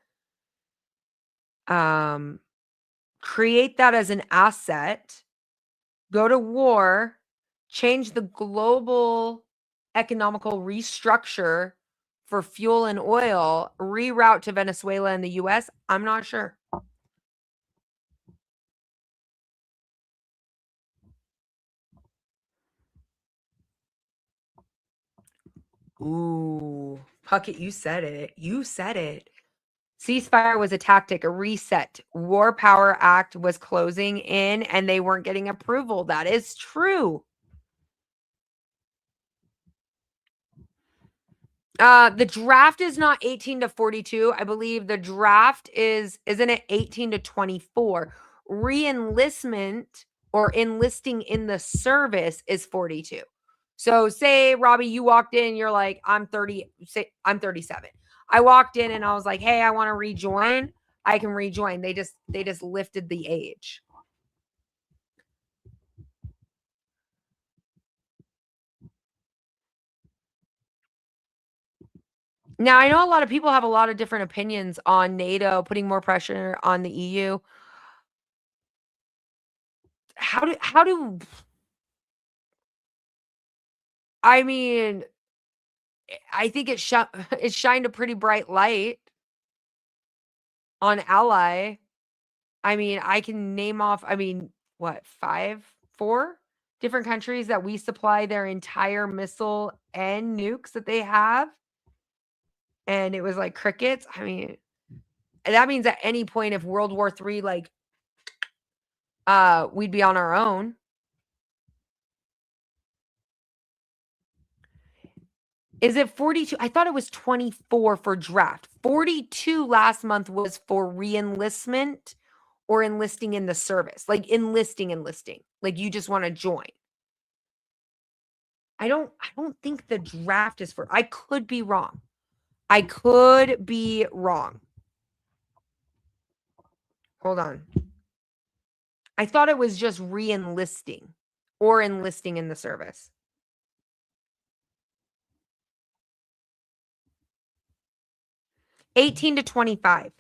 Speaker 2: create that as an asset, go to war, change the global economical restructure for fuel and oil, reroute to Venezuela and the US? I'm not sure. Ooh, Puckett, you said it. You said it. Ceasefire was a tactic, a reset. War Power Act was closing in and they weren't getting approval. That is true. The draft is not 18 to 42. I believe the draft isn't it 18 to 24? Re-enlistment or enlisting in the service is 42. So say, Robbie, you walked in, you're like, I'm 30, say I'm 37. I walked in and I was like, hey, I want to rejoin. I can rejoin. They just lifted the age. Now, I know a lot of people have a lot of different opinions on NATO putting more pressure on the EU. How do I mean, I think it shined a pretty bright light on Ally. I mean, I can name off, I mean, what, 4 different countries that we supply their entire missile and nukes that they have. And it was like crickets. I mean, that means at any point if World War III, like, we'd be on our own. Is it 42? I thought it was 24 for draft. 42 last month was for re-enlistment or enlisting in the service. Like enlisting. Like you just want to join. I don't think the draft is for. I could be wrong. Hold on. I thought it was just re-enlisting or enlisting in the service. $18 to $25.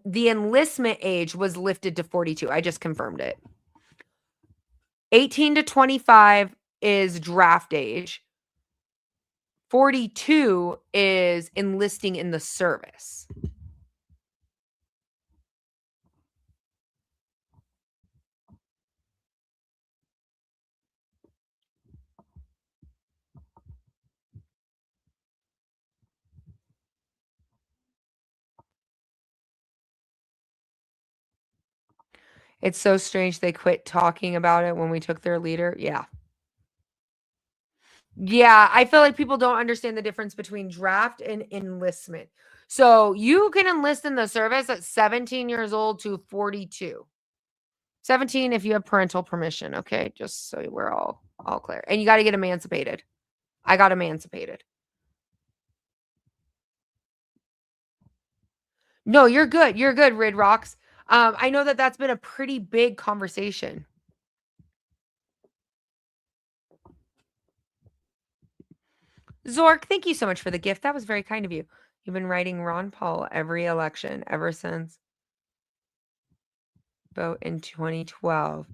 Speaker 2: The enlistment age was lifted to 42. I just confirmed it. 18 to 25 is draft age. 42 is enlisting in the service. It's so strange they quit talking about it when we took their leader. Yeah. Yeah, I feel like people don't understand the difference between draft and enlistment. So you can enlist in the service at 17 years old to 42. 17 if you have parental permission, okay? Just so we're all clear. And you got to get emancipated. I got emancipated. No, you're good. You're good, Rid Rocks. I know that that's been a pretty big conversation. Zork, thank you so much for the gift. That was very kind of you. You've been writing Ron Paul every election ever since vote in 2012.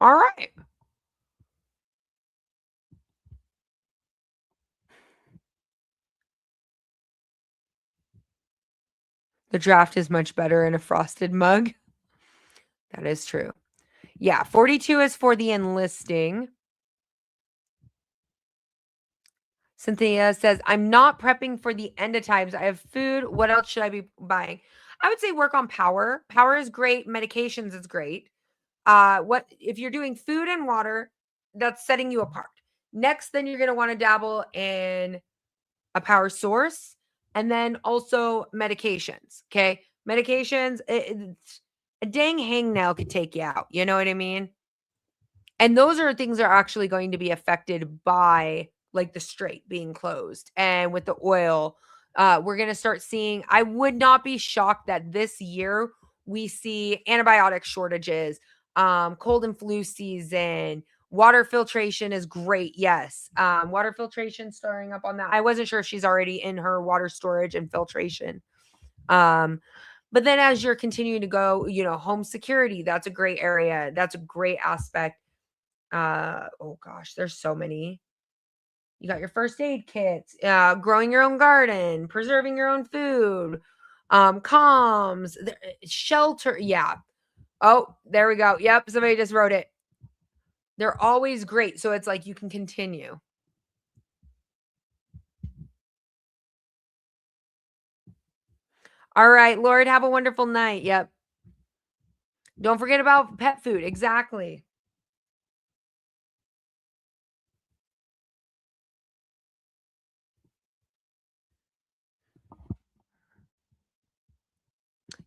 Speaker 2: All right. The draft is much better in a frosted mug. That is true. Yeah, 42 is for the enlisting. Cynthia says, I'm not prepping for the end of times. I have food. What else should I be buying? I would say work on power. Power is great. Medications is great. What if you're doing food and water, that's setting you apart. Next, then you're going to want to dabble in a power source and then also medications. Okay. Medications, a dang hangnail could take you out. You know what I mean? And those are things that are actually going to be affected by like the strait being closed. And with the oil, we're going to start seeing, I would not be shocked that this year we see antibiotic shortages, cold and flu season. Water filtration is great. Yes. Water filtration starting up on that. I wasn't sure if she's already in her water storage and filtration. But then as you're continuing to go, home security, that's a great area. That's a great aspect. Oh gosh, there's so many. You got your first aid kits, growing your own garden, preserving your own food, comms, shelter. Yeah. Oh, there we go. Yep. Somebody just wrote it. They're always great. So it's like you can continue. All right, Lord, have a wonderful night. Yep. Don't forget about pet food. Exactly.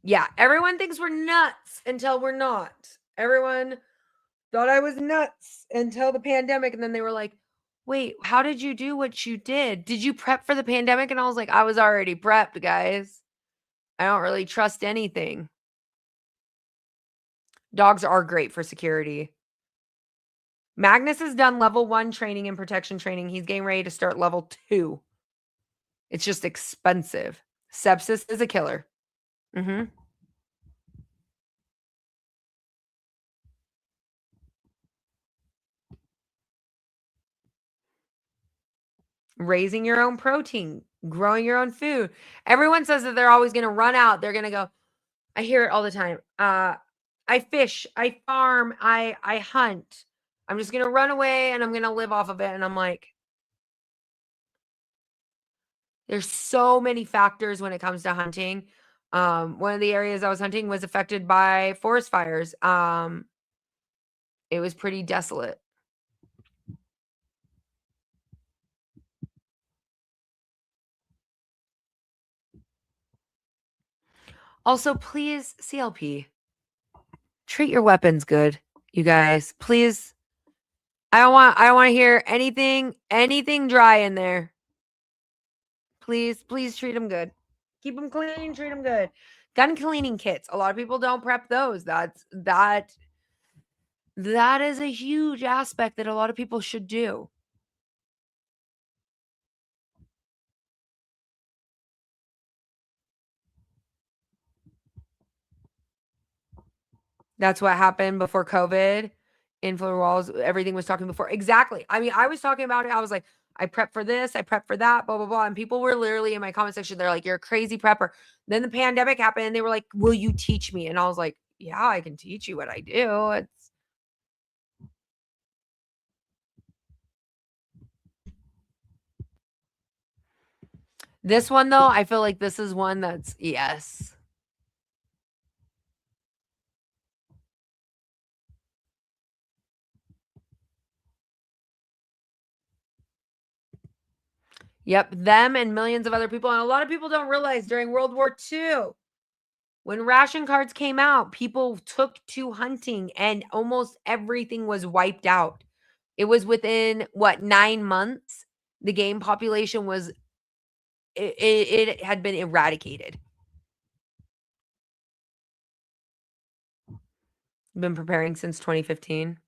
Speaker 2: Yeah. Everyone thinks we're nuts until we're not. Everyone thought I was nuts until the pandemic. And then they were like, wait, how did you do what you did? Did you prep for the pandemic? And I was like, I was already prepped, guys. I don't really trust anything. Dogs are great for security. Magnus has done level 1 training and protection training. He's getting ready to start level 2. It's just expensive. Sepsis is a killer. Mm-hmm. Raising your own protein, growing your own food. Everyone says that they're always going to run out. They're going to go, I hear it all the time. I fish, I farm, I hunt. I'm just going to run away and I'm going to live off of it. And I'm like, there's so many factors when it comes to hunting. One of the areas I was hunting was affected by forest fires. It was pretty desolate. Also, please, CLP, treat your weapons good, you guys. Please. I don't want to hear anything dry in there. Please treat them good. Keep them clean, treat them good. Gun cleaning kits. A lot of people don't prep those. That is a huge aspect that a lot of people should do. That's what happened before COVID. Inflow walls, everything was talking before. Exactly. I mean, I was talking about it. I was like, I prep for this, I prep for that, blah, blah, blah. And people were literally in my comment section. They're like, you're a crazy prepper. Then the pandemic happened and they were like, will you teach me? And I was like, yeah, I can teach you what I do. This one though, I feel like this is one that's yes. Yep, them and millions of other people. And a lot of people don't realize during World War II, when ration cards came out, people took to hunting and almost everything was wiped out. It was within 9 months, the game population was it had been eradicated. Been preparing since 2015.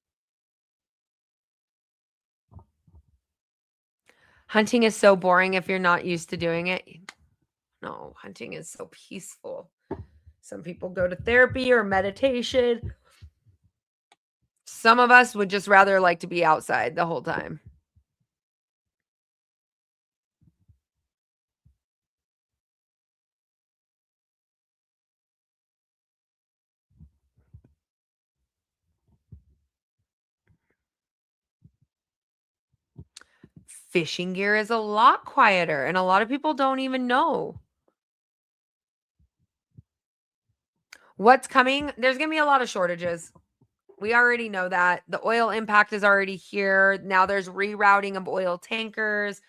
Speaker 2: Hunting is so boring if you're not used to doing it. No, hunting is so peaceful. Some people go to therapy or meditation. Some of us would just rather like to be outside the whole time. Fishing gear is a lot quieter, and a lot of people don't even know. What's coming? There's going to be a lot of shortages. We already know that. The oil impact is already here. Now there's rerouting of oil tankers.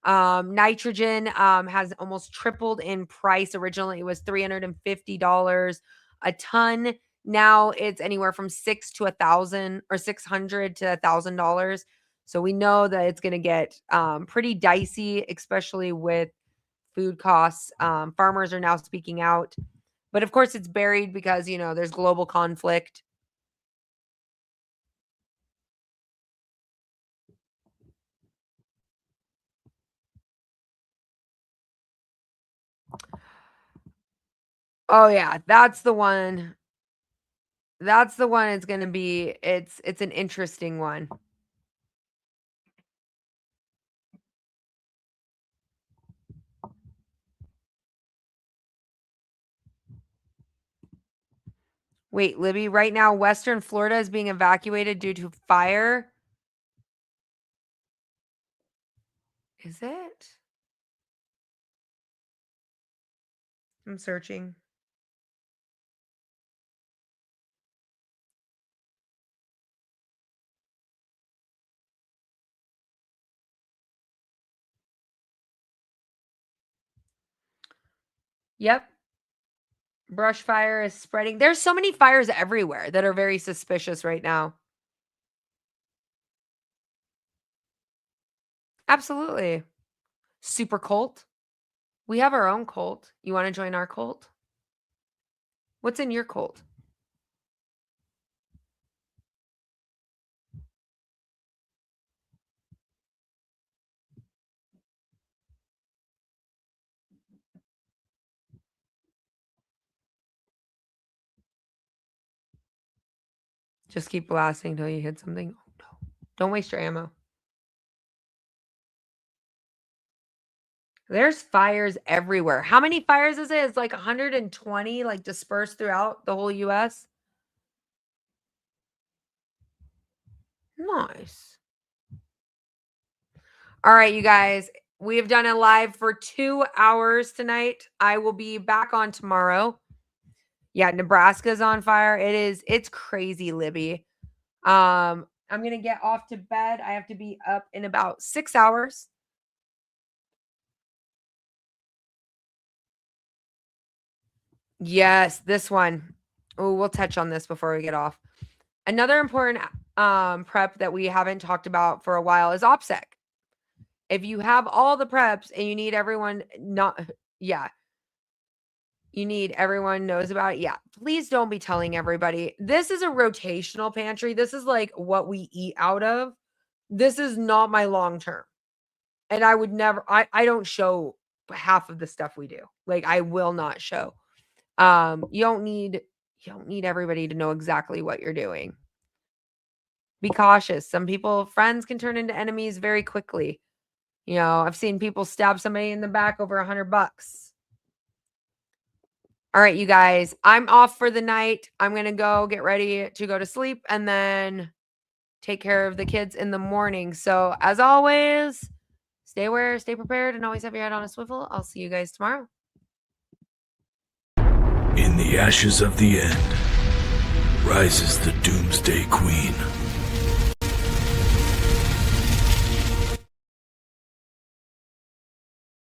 Speaker 2: Nitrogen has almost tripled in price. Originally, it was $350 a ton. Now it's anywhere from $600 to $1,000. So we know that it's going to get pretty dicey, especially with food costs. Farmers are now speaking out. But of course, it's buried because, there's global conflict. Oh, yeah, that's the one. That's the one it's going to be. It's an interesting one. Wait, Libby, right now, Western Florida is being evacuated due to fire. Is it? I'm searching. Yep. Brush fire is spreading. There's so many fires everywhere that are very suspicious right now. Absolutely. Super cult. We have our own cult. You want to join our cult? What's in your cult? Just keep blasting until you hit something. Oh, no. Don't waste your ammo. There's fires everywhere. How many fires is it? It's like 120, like dispersed throughout the whole US. Nice. All right, you guys. We have done a live for 2 hours tonight. I will be back on tomorrow. Yeah, Nebraska's on fire. It's crazy, Libby. I'm gonna get off to bed. I have to be up in about 6 hours. Yes, this one. Oh, we'll touch on this before we get off. Another important prep that we haven't talked about for a while is OPSEC. If you have all the preps and you need everyone you need everyone knows about it. Yeah, please don't be telling everybody. This is a rotational pantry. This is like what we eat out of. This is not my long term. And I would never, I don't show half of the stuff we do. Like I will not show. You don't need everybody to know exactly what you're doing. Be cautious. Some friends can turn into enemies very quickly. I've seen people stab somebody in the back over $100. All right, you guys, I'm off for the night. I'm going to go get ready to go to sleep and then take care of the kids in the morning. So as always, stay aware, stay prepared, and always have your head on a swivel. I'll see you guys tomorrow.
Speaker 1: In the ashes of the end rises the Doomsday Queen.